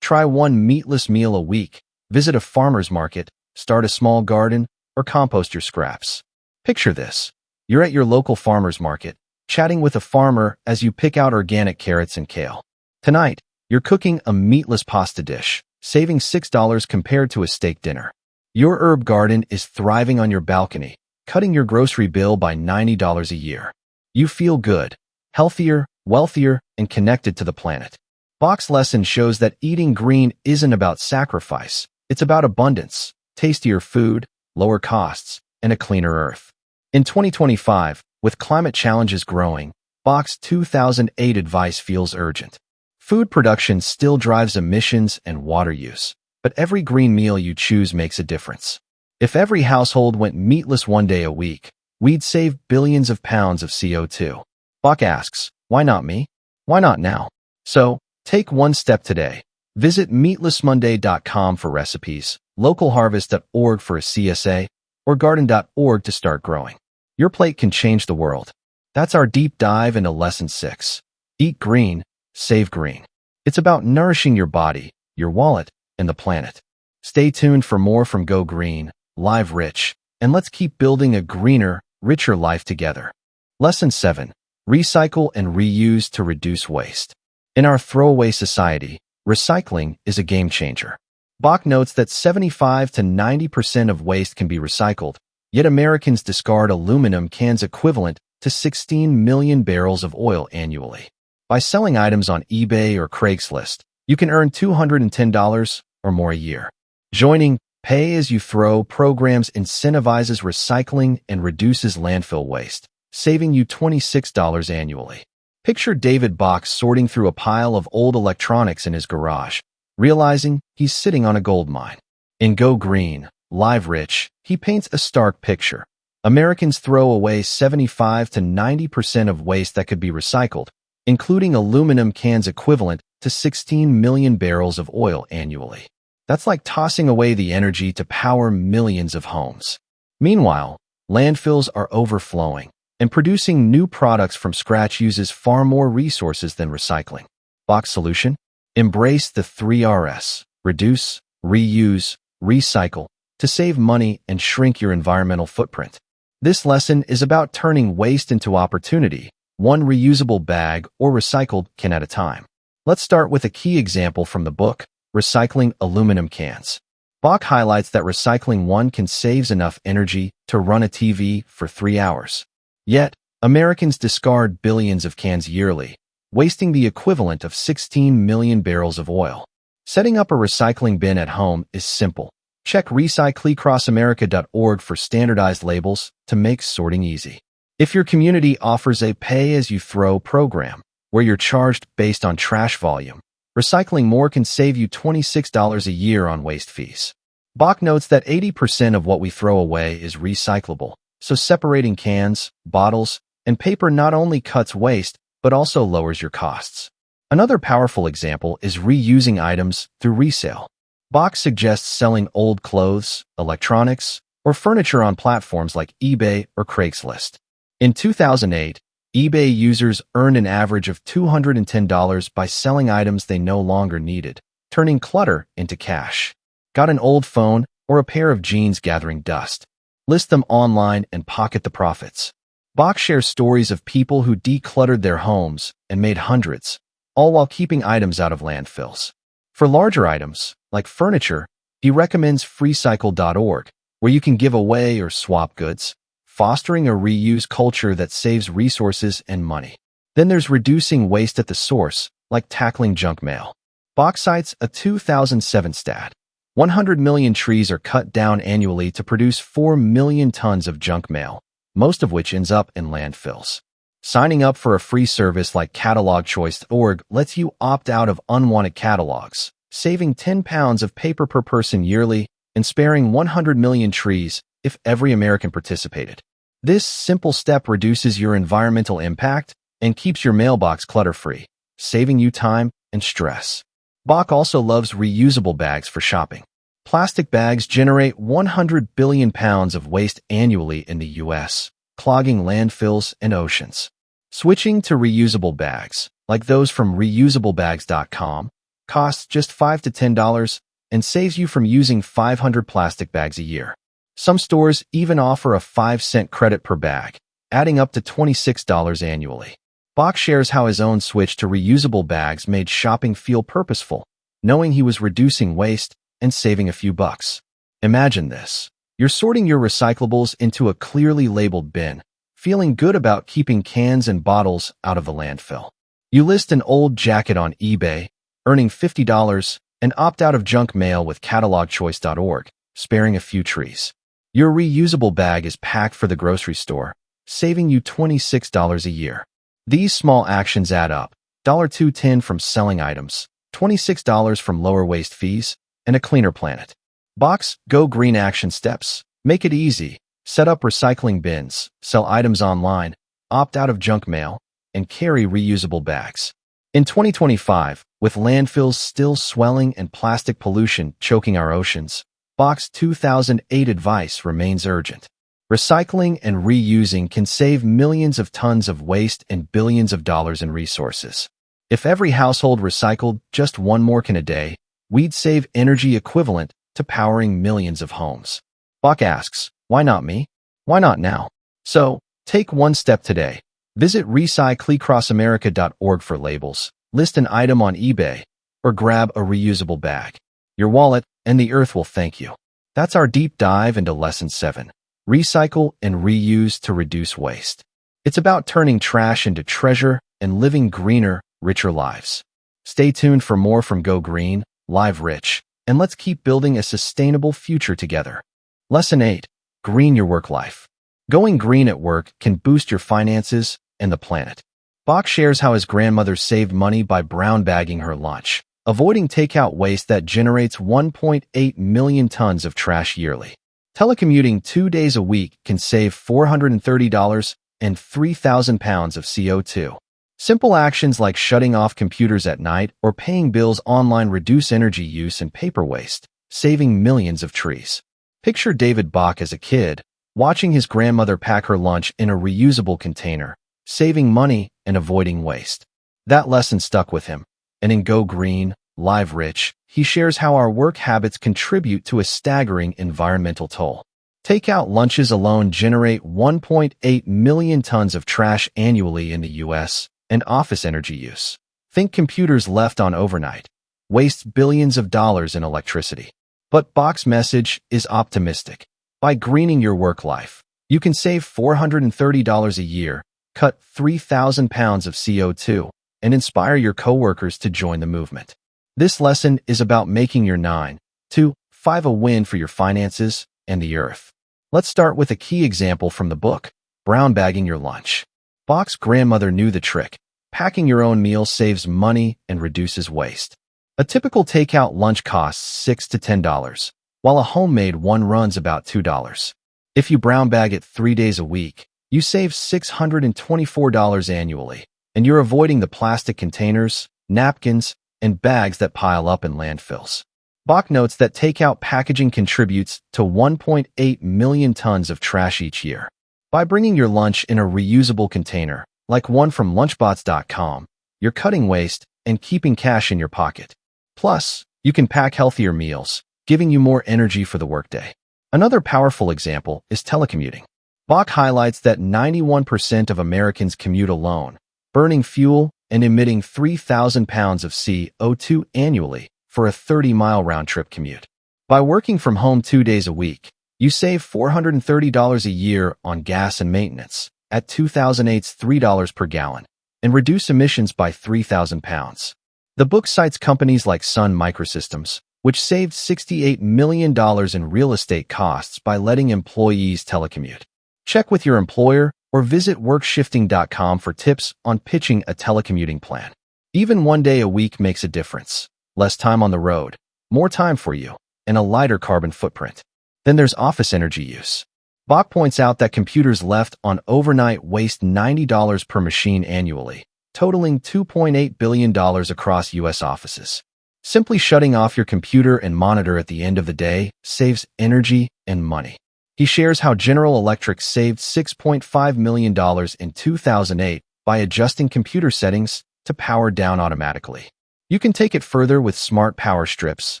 Try one meatless meal a week. Visit a farmer's market, start a small garden, or compost your scraps. Picture this. You're at your local farmer's market, chatting with a farmer as you pick out organic carrots and kale. Tonight, you're cooking a meatless pasta dish, saving $6 compared to a steak dinner. Your herb garden is thriving on your balcony, cutting your grocery bill by $90 a year. You feel good, healthier, wealthier, and connected to the planet. Bach's lesson shows that eating green isn't about sacrifice. It's about abundance, tastier food, lower costs, and a cleaner earth. In 2025, with climate challenges growing, Bach's 2008 advice feels urgent. Food production still drives emissions and water use, but every green meal you choose makes a difference. If every household went meatless one day a week, we'd save billions of pounds of CO2. Bach asks, why not me? Why not now? So, take one step today. Visit meatlessmonday.com for recipes, localharvest.org for a CSA, or garden.org to start growing. Your plate can change the world. That's our deep dive into Lesson 6. Eat green, save green. It's about nourishing your body, your wallet, and the planet. Stay tuned for more from Go Green, Live Rich, and let's keep building a greener, richer life together. Lesson 7. Recycle and reuse to reduce waste. In our throwaway society, recycling is a game changer. Bach notes that 75 to 90% of waste can be recycled, yet Americans discard aluminum cans equivalent to 16 million barrels of oil annually. By selling items on eBay or Craigslist, you can earn $210 or more a year. Joining pay-as-you-throw programs incentivizes recycling and reduces landfill waste, saving you $26 annually. Picture David Bach sorting through a pile of old electronics in his garage, realizing he's sitting on a gold mine. In Go Green, Live Rich, he paints a stark picture. Americans throw away 75 to 90% of waste that could be recycled, including aluminum cans equivalent to 16 million barrels of oil annually. That's like tossing away the energy to power millions of homes. Meanwhile, landfills are overflowing, and producing new products from scratch uses far more resources than recycling. Bach's solution? Embrace the 3 Rs: reduce, reuse, recycle, to save money and shrink your environmental footprint. This lesson is about turning waste into opportunity, one reusable bag or recycled can at a time. Let's start with a key example from the book, Recycling Aluminum Cans. Bach highlights that recycling one can saves enough energy to run a TV for 3 hours. Yet, Americans discard billions of cans yearly, wasting the equivalent of 16 million barrels of oil. Setting up a recycling bin at home is simple. Check recyclecrossamerica.org for standardized labels to make sorting easy. If your community offers a pay-as-you-throw program, where you're charged based on trash volume, recycling more can save you $26 a year on waste fees. Bach notes that 80% of what we throw away is recyclable, so separating cans, bottles, and paper not only cuts waste, but also lowers your costs. Another powerful example is reusing items through resale. Bach suggests selling old clothes, electronics, or furniture on platforms like eBay or Craigslist. In 2008, eBay users earned an average of $210 by selling items they no longer needed, turning clutter into cash. Got an old phone or a pair of jeans gathering dust? List them online and pocket the profits. Bach shares stories of people who decluttered their homes and made hundreds, all while keeping items out of landfills. For larger items, like furniture, he recommends freecycle.org, where you can give away or swap goods, fostering a reuse culture that saves resources and money. Then there's reducing waste at the source, like tackling junk mail. Bach cites a 2007 stat. 100 million trees are cut down annually to produce 4 million tons of junk mail, most of which ends up in landfills. Signing up for a free service like catalogchoice.org lets you opt out of unwanted catalogs, saving 10 pounds of paper per person yearly and sparing 100 million trees if every American participated. This simple step reduces your environmental impact and keeps your mailbox clutter-free, saving you time and stress. Bach also loves reusable bags for shopping. Plastic bags generate 100 billion pounds of waste annually in the U.S., clogging landfills and oceans. Switching to reusable bags, like those from reusablebags.com, costs just $5 to $10 and saves you from using 500 plastic bags a year. Some stores even offer a 5-cent credit per bag, adding up to $26 annually. Bach shares how his own switch to reusable bags made shopping feel purposeful, knowing he was reducing waste and saving a few bucks. Imagine this. You're sorting your recyclables into a clearly labeled bin, feeling good about keeping cans and bottles out of the landfill. You list an old jacket on eBay, earning $50, and opt out of junk mail with catalogchoice.org, sparing a few trees. Your reusable bag is packed for the grocery store, saving you $26 a year. These small actions add up. $2.10 from selling items, $26 from lower waste fees, and a cleaner planet. Bach's Go Green action steps. Make it easy. Set up recycling bins, sell items online, opt out of junk mail, and carry reusable bags. In 2025, with landfills still swelling and plastic pollution choking our oceans, Bach's 2008 advice remains urgent. Recycling and reusing can save millions of tons of waste and billions of dollars in resources. If every household recycled just one more can a day, we'd save energy equivalent to powering millions of homes. Bach asks, why not me? Why not now? So, take one step today. Visit recyclecrossamerica.org for labels, list an item on eBay, or grab a reusable bag. Your wallet and the earth will thank you. That's our deep dive into Lesson 7. Recycle and reuse to reduce waste. It's about turning trash into treasure and living greener, richer lives. Stay tuned for more from Go Green, Live Rich, and let's keep building a sustainable future together. Lesson 8. Green your work life. Going green at work can boost your finances and the planet. Bach shares how his grandmother saved money by brown bagging her lunch, avoiding takeout waste that generates 1.8 million tons of trash yearly. Telecommuting 2 days a week can save $430 and 3,000 pounds of CO2. Simple actions like shutting off computers at night or paying bills online reduce energy use and paper waste, saving millions of trees. Picture David Bach as a kid, watching his grandmother pack her lunch in a reusable container, saving money and avoiding waste. That lesson stuck with him, and in Go Green, Live Rich, he shares how our work habits contribute to a staggering environmental toll. Takeout lunches alone generate 1.8 million tons of trash annually in the U.S., and office energy use. Think computers left on overnight. Waste billions of dollars in electricity. But Bach's message is optimistic. By greening your work life, you can save $430 a year, cut 3,000 pounds of CO2, and inspire your coworkers to join the movement. This lesson is about making your 9 to 5 a win for your finances and the earth. Let's start with a key example from the book, Brown Bagging Your Lunch. Bach's grandmother knew the trick. Packing your own meal saves money and reduces waste. A typical takeout lunch costs $6 to $10, while a homemade one runs about $2. If you brown bag it 3 days a week, you save $624 annually, and you're avoiding the plastic containers, napkins, and bags that pile up in landfills. Bach notes that takeout packaging contributes to 1.8 million tons of trash each year. By bringing your lunch in a reusable container, like one from lunchbots.com, you're cutting waste and keeping cash in your pocket. Plus, you can pack healthier meals, giving you more energy for the workday. Another powerful example is telecommuting. Bach highlights that 91% of Americans commute alone, burning fuel and emitting 3,000 pounds of CO2 annually for a 30-mile round-trip commute. By working from home 2 days a week, you save $430 a year on gas and maintenance at 2008's $3 per gallon and reduce emissions by 3,000 pounds. The book cites companies like Sun Microsystems, which saved $68 million in real estate costs by letting employees telecommute. Check with your employer or visit workshifting.com for tips on pitching a telecommuting plan. Even 1 day a week makes a difference. Less time on the road, more time for you, and a lighter carbon footprint. Then there's office energy use. Bach points out that computers left on overnight waste $90 per machine annually, totaling $2.8 billion across U.S. offices. Simply shutting off your computer and monitor at the end of the day saves energy and money. He shares how General Electric saved $6.5 million in 2008 by adjusting computer settings to power down automatically. You can take it further with smart power strips,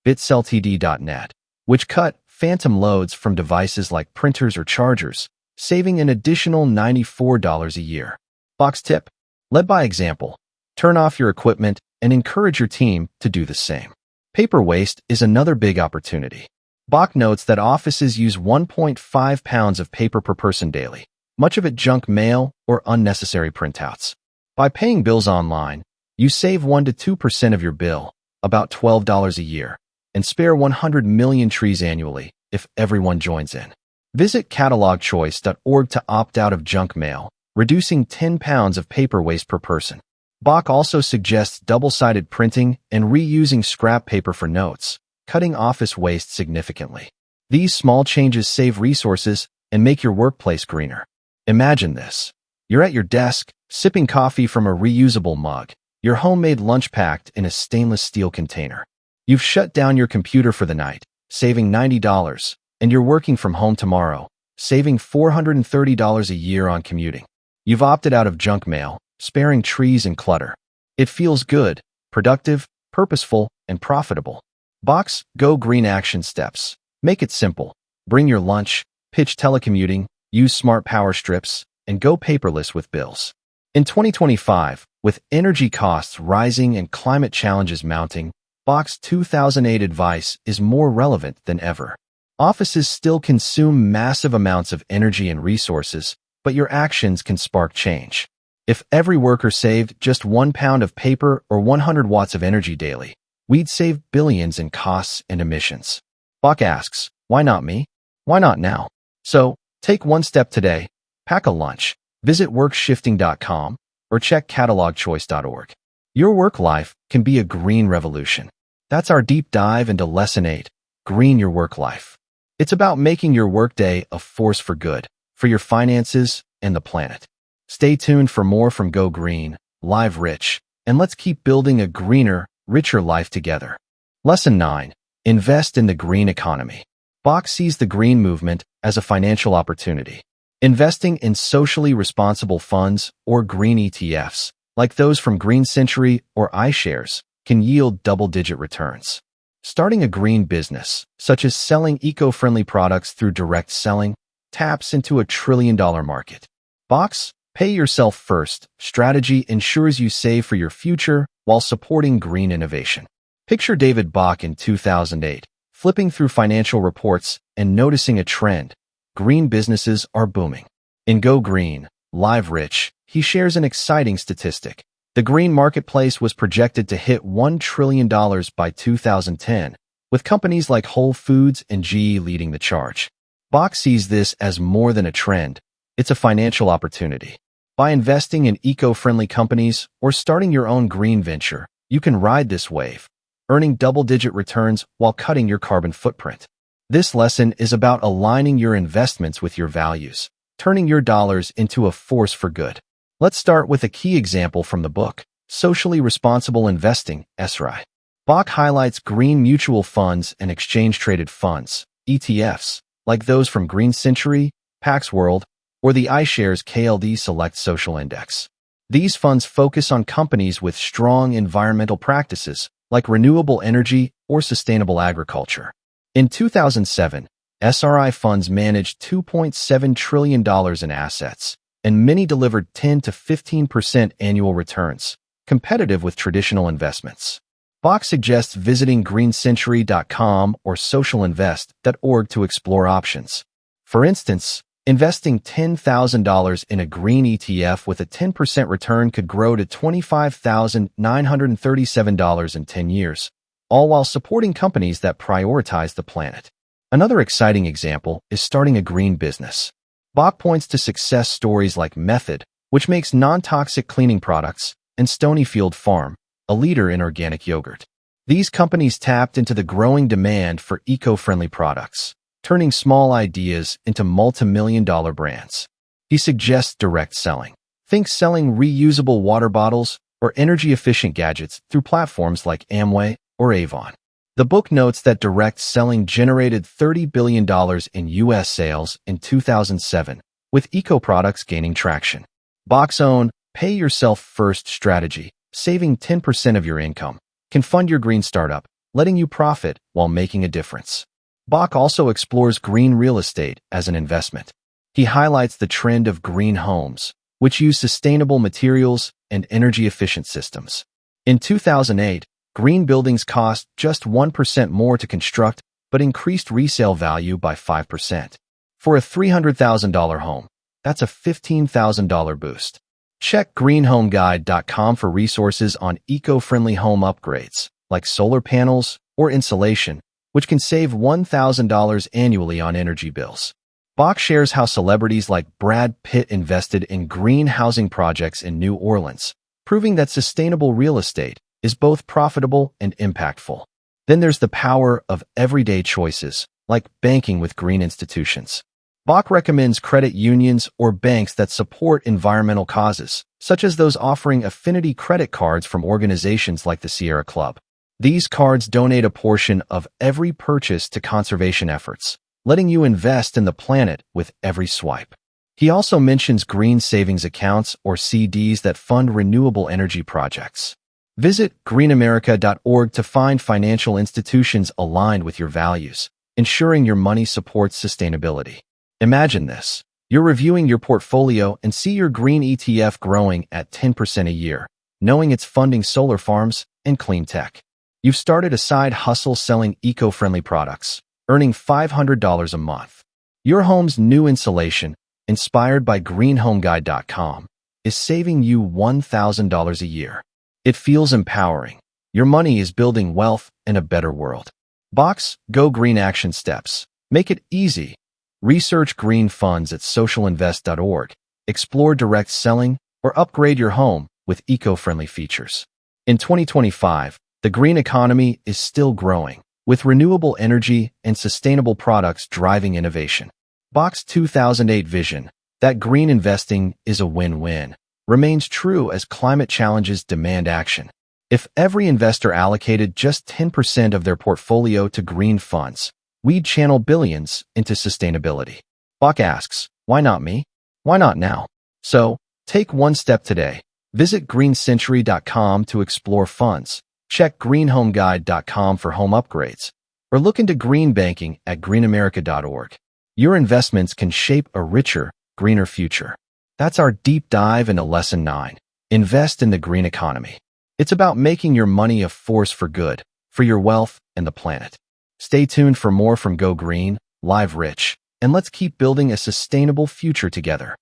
bitsltd.net, which cut phantom loads from devices like printers or chargers, saving an additional $94 a year. Bach's tip: lead by example. Turn off your equipment and encourage your team to do the same. Paper waste is another big opportunity. Bach notes that offices use 1.5 pounds of paper per person daily, much of it junk mail or unnecessary printouts. By paying bills online, you save 1 to 2% of your bill, about $12 a year, and spare 100 million trees annually if everyone joins in. Visit catalogchoice.org to opt out of junk mail, reducing 10 pounds of paper waste per person. Bach also suggests double-sided printing and reusing scrap paper for notes, cutting office waste significantly. These small changes save resources and make your workplace greener. Imagine this. You're at your desk, sipping coffee from a reusable mug, your homemade lunch packed in a stainless steel container. You've shut down your computer for the night, saving $90, and you're working from home tomorrow, saving $430 a year on commuting. You've opted out of junk mail, sparing trees and clutter. It feels good, productive, purposeful, and profitable. Bach's Go Green action steps. Make it simple. Bring your lunch, pitch telecommuting, use smart power strips, and go paperless with bills. In 2025, with energy costs rising and climate challenges mounting, Bach's 2008 advice is more relevant than ever. Offices still consume massive amounts of energy and resources, but your actions can spark change. If every worker saved just 1 pound of paper or 100 watts of energy daily, we'd save billions in costs and emissions. Bach asks, why not me? Why not now? So, take one step today. Pack a lunch. Visit workshifting.com or check catalogchoice.org. Your work life can be a green revolution. That's our deep dive into Lesson 8, Green Your Work Life. It's about making your workday a force for good, for your finances and the planet. Stay tuned for more from Go Green, Live Rich, and let's keep building a greener, richer life together. Lesson 9. Invest in the green economy. Bach sees the green movement as a financial opportunity. Investing in socially responsible funds or green ETFs, like those from Green Century or iShares, can yield double-digit returns. Starting a green business, such as selling eco-friendly products through direct selling, taps into a trillion-dollar market. Bach's Pay Yourself First strategy ensures you save for your future while supporting green innovation. Picture David Bach in 2008, flipping through financial reports and noticing a trend. Green businesses are booming. In Go Green, Live Rich, he shares an exciting statistic. The green marketplace was projected to hit $1 trillion by 2010, with companies like Whole Foods and GE leading the charge. Bach sees this as more than a trend. It's a financial opportunity. By investing in eco-friendly companies or starting your own green venture, you can ride this wave, earning double-digit returns while cutting your carbon footprint. This lesson is about aligning your investments with your values, turning your dollars into a force for good. Let's start with a key example from the book, Socially Responsible Investing, SRI. Bach highlights green mutual funds and exchange-traded funds, ETFs, like those from Green Century, Pax World, or the iShares KLD Select Social Index. These funds focus on companies with strong environmental practices, like renewable energy or sustainable agriculture. In 2007, SRI funds managed $2.7 trillion in assets, and many delivered 10 to 15% annual returns, competitive with traditional investments. Bach suggests visiting greencentury.com or socialinvest.org to explore options. For instance, investing $10,000 in a green ETF with a 10% return could grow to $25,937 in 10 years, all while supporting companies that prioritize the planet. Another exciting example is starting a green business. Bach points to success stories like Method, which makes non-toxic cleaning products, and Stonyfield Farm, a leader in organic yogurt. These companies tapped into the growing demand for eco-friendly products, turning small ideas into multi-million-dollar brands. He suggests direct selling. Think selling reusable water bottles or energy-efficient gadgets through platforms like Amway or Avon. The book notes that direct selling generated $30 billion in U.S. sales in 2007, with eco-products gaining traction. Bach's own Pay Yourself First strategy, saving 10% of your income, can fund your green startup, letting you profit while making a difference. Bach also explores green real estate as an investment. He highlights the trend of green homes, which use sustainable materials and energy-efficient systems. In 2008, green buildings cost just 1% more to construct, but increased resale value by 5%. For a $300,000 home, that's a $15,000 boost. Check greenhomeguide.com for resources on eco-friendly home upgrades, like solar panels or insulation, which can save $1,000 annually on energy bills. Bach shares how celebrities like Brad Pitt invested in green housing projects in New Orleans, proving that sustainable real estate is both profitable and impactful. Then there's the power of everyday choices, like banking with green institutions. Bach recommends credit unions or banks that support environmental causes, such as those offering affinity credit cards from organizations like the Sierra Club. These cards donate a portion of every purchase to conservation efforts, letting you invest in the planet with every swipe. He also mentions green savings accounts or CDs that fund renewable energy projects. Visit greenamerica.org to find financial institutions aligned with your values, ensuring your money supports sustainability. Imagine this. You're reviewing your portfolio and see your green ETF growing at 10% a year, knowing it's funding solar farms and clean tech. You've started a side hustle selling eco-friendly products, earning $500 a month. Your home's new insulation, inspired by greenhomeguide.com, is saving you $1,000 a year. It feels empowering. Your money is building wealth in a better world. Bach's Go Green Action Steps. Make it easy. Research green funds at socialinvest.org, explore direct selling, or upgrade your home with eco-friendly features. In 2025, the green economy is still growing, with renewable energy and sustainable products driving innovation. Bach's 2008 vision, that green investing is a win-win, remains true as climate challenges demand action. If every investor allocated just 10% of their portfolio to green funds, we'd channel billions into sustainability. Bach asks, why not me? Why not now? So, take one step today. Visit greencentury.com to explore funds, check greenhomeguide.com for home upgrades, or look into green banking at greenamerica.org. Your investments can shape a richer, greener future. That's our deep dive into Lesson 9. Invest in the green economy. It's about making your money a force for good, for your wealth and the planet. Stay tuned for more from Go Green, Live Rich, and let's keep building a sustainable future together.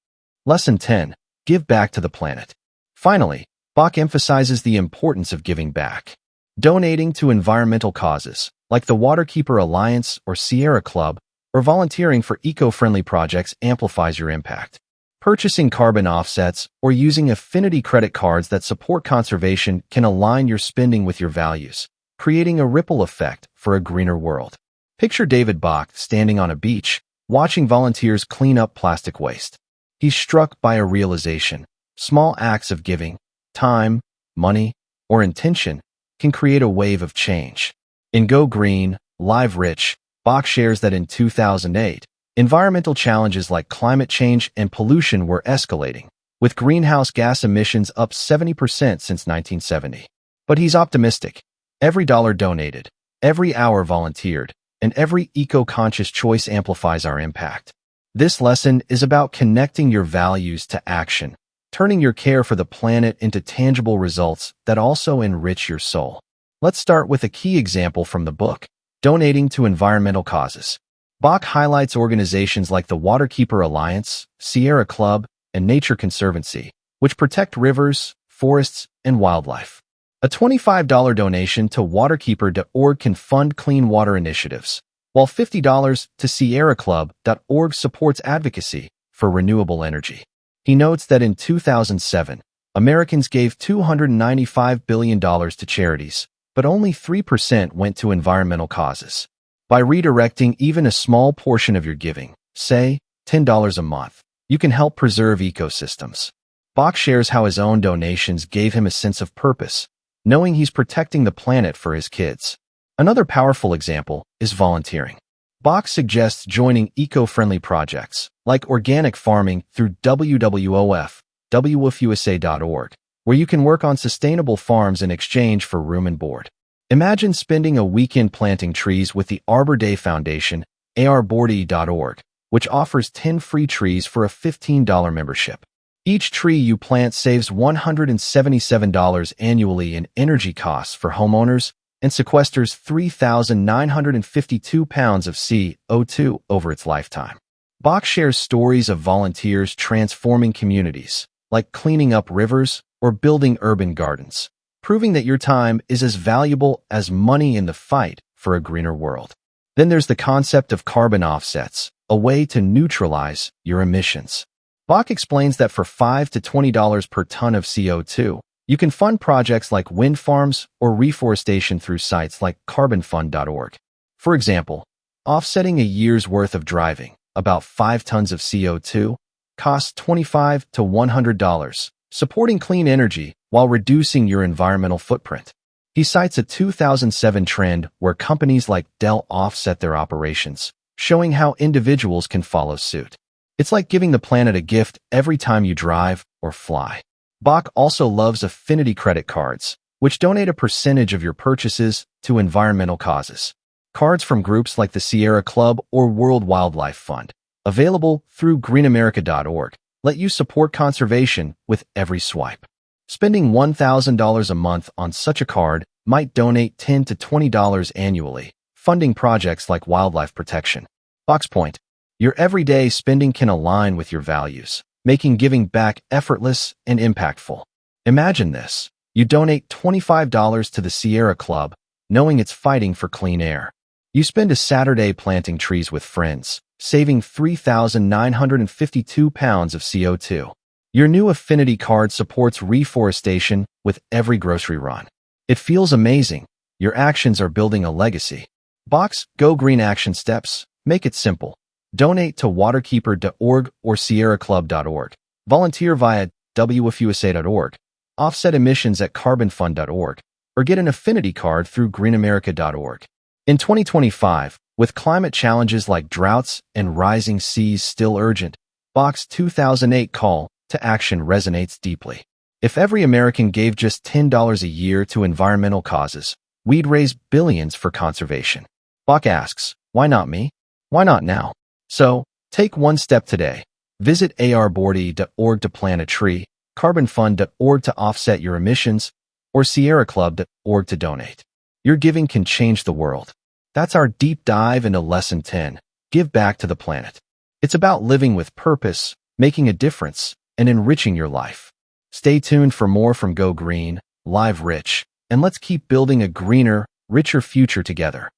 Lesson 10. Give back to the planet. Finally, Bach emphasizes the importance of giving back. Donating to environmental causes, like the Waterkeeper Alliance or Sierra Club, or volunteering for eco-friendly projects amplifies your impact. Purchasing carbon offsets or using affinity credit cards that support conservation can align your spending with your values, creating a ripple effect for a greener world. Picture David Bach standing on a beach, watching volunteers clean up plastic waste. He's struck by a realization. Small acts of giving, time, money, or intention can create a wave of change. In Go Green, Live Rich, Bach shares that in 2008, environmental challenges like climate change and pollution were escalating, with greenhouse gas emissions up 70% since 1970. But he's optimistic. Every dollar donated, every hour volunteered, and every eco-conscious choice amplifies our impact. This lesson is about connecting your values to action, turning your care for the planet into tangible results that also enrich your soul. Let's start with a key example from the book, donating to environmental causes. Bach highlights organizations like the Waterkeeper Alliance, Sierra Club, and Nature Conservancy, which protect rivers, forests, and wildlife. A $25 donation to waterkeeper.org can fund clean water initiatives, while $50 to sierraclub.org supports advocacy for renewable energy. He notes that in 2007, Americans gave $295 billion to charities, but only 3% went to environmental causes. By redirecting even a small portion of your giving, say $10 a month, you can help preserve ecosystems. Bach shares how his own donations gave him a sense of purpose, knowing he's protecting the planet for his kids. Another powerful example is volunteering. Bach suggests joining eco-friendly projects, like organic farming through WWOF.org, where you can work on sustainable farms in exchange for room and board. Imagine spending a weekend planting trees with the Arbor Day Foundation, irreversible.org, which offers 10 free trees for a $15 membership. Each tree you plant saves $177 annually in energy costs for homeowners and sequesters 3,952 pounds of CO2 over its lifetime. Bach shares stories of volunteers transforming communities, like cleaning up rivers or building urban gardens, proving that your time is as valuable as money in the fight for a greener world. Then there's the concept of carbon offsets, a way to neutralize your emissions. Bach explains that for $5 to $20 per ton of CO2, you can fund projects like wind farms or reforestation through sites like carbonfund.org. For example, offsetting a year's worth of driving, about 5 tons of CO2, costs $25 to $100, supporting clean energy while reducing your environmental footprint. He cites a 2007 trend where companies like Dell offset their operations, showing how individuals can follow suit. It's like giving the planet a gift every time you drive or fly. Bach also loves affinity credit cards, which donate a percentage of your purchases to environmental causes. Cards from groups like the Sierra Club or World Wildlife Fund, available through greenamerica.org, let you support conservation with every swipe. Spending $1,000 a month on such a card might donate $10 to $20 annually, funding projects like wildlife protection. Bach's point: your everyday spending can align with your values, making giving back effortless and impactful. Imagine this: you donate $25 to the Sierra Club, knowing it's fighting for clean air. You spend a Saturday planting trees with friends, saving 3,952 pounds of CO2. Your new affinity card supports reforestation with every grocery run. It feels amazing. Your actions are building a legacy. Bach's Go Green Action Steps make it simple. Donate to waterkeeper.org or sierraclub.org. Volunteer via WWFUSA.org. Offset emissions at carbonfund.org. Or get an affinity card through greenamerica.org. In 2025, with climate challenges like droughts and rising seas still urgent, Bach's 2008 call to action resonates deeply. If every American gave just $10 a year to environmental causes, we'd raise billions for conservation. Bach asks, why not me? Why not now? So, take one step today. Visit arbordy.org to plant a tree, carbonfund.org to offset your emissions, or sierraclub.org to donate. Your giving can change the world. That's our deep dive into Lesson 10, Give Back to the Planet. It's about living with purpose, making a difference, and enriching your life. Stay tuned for more from Go Green, Live Rich, and let's keep building a greener, richer future together.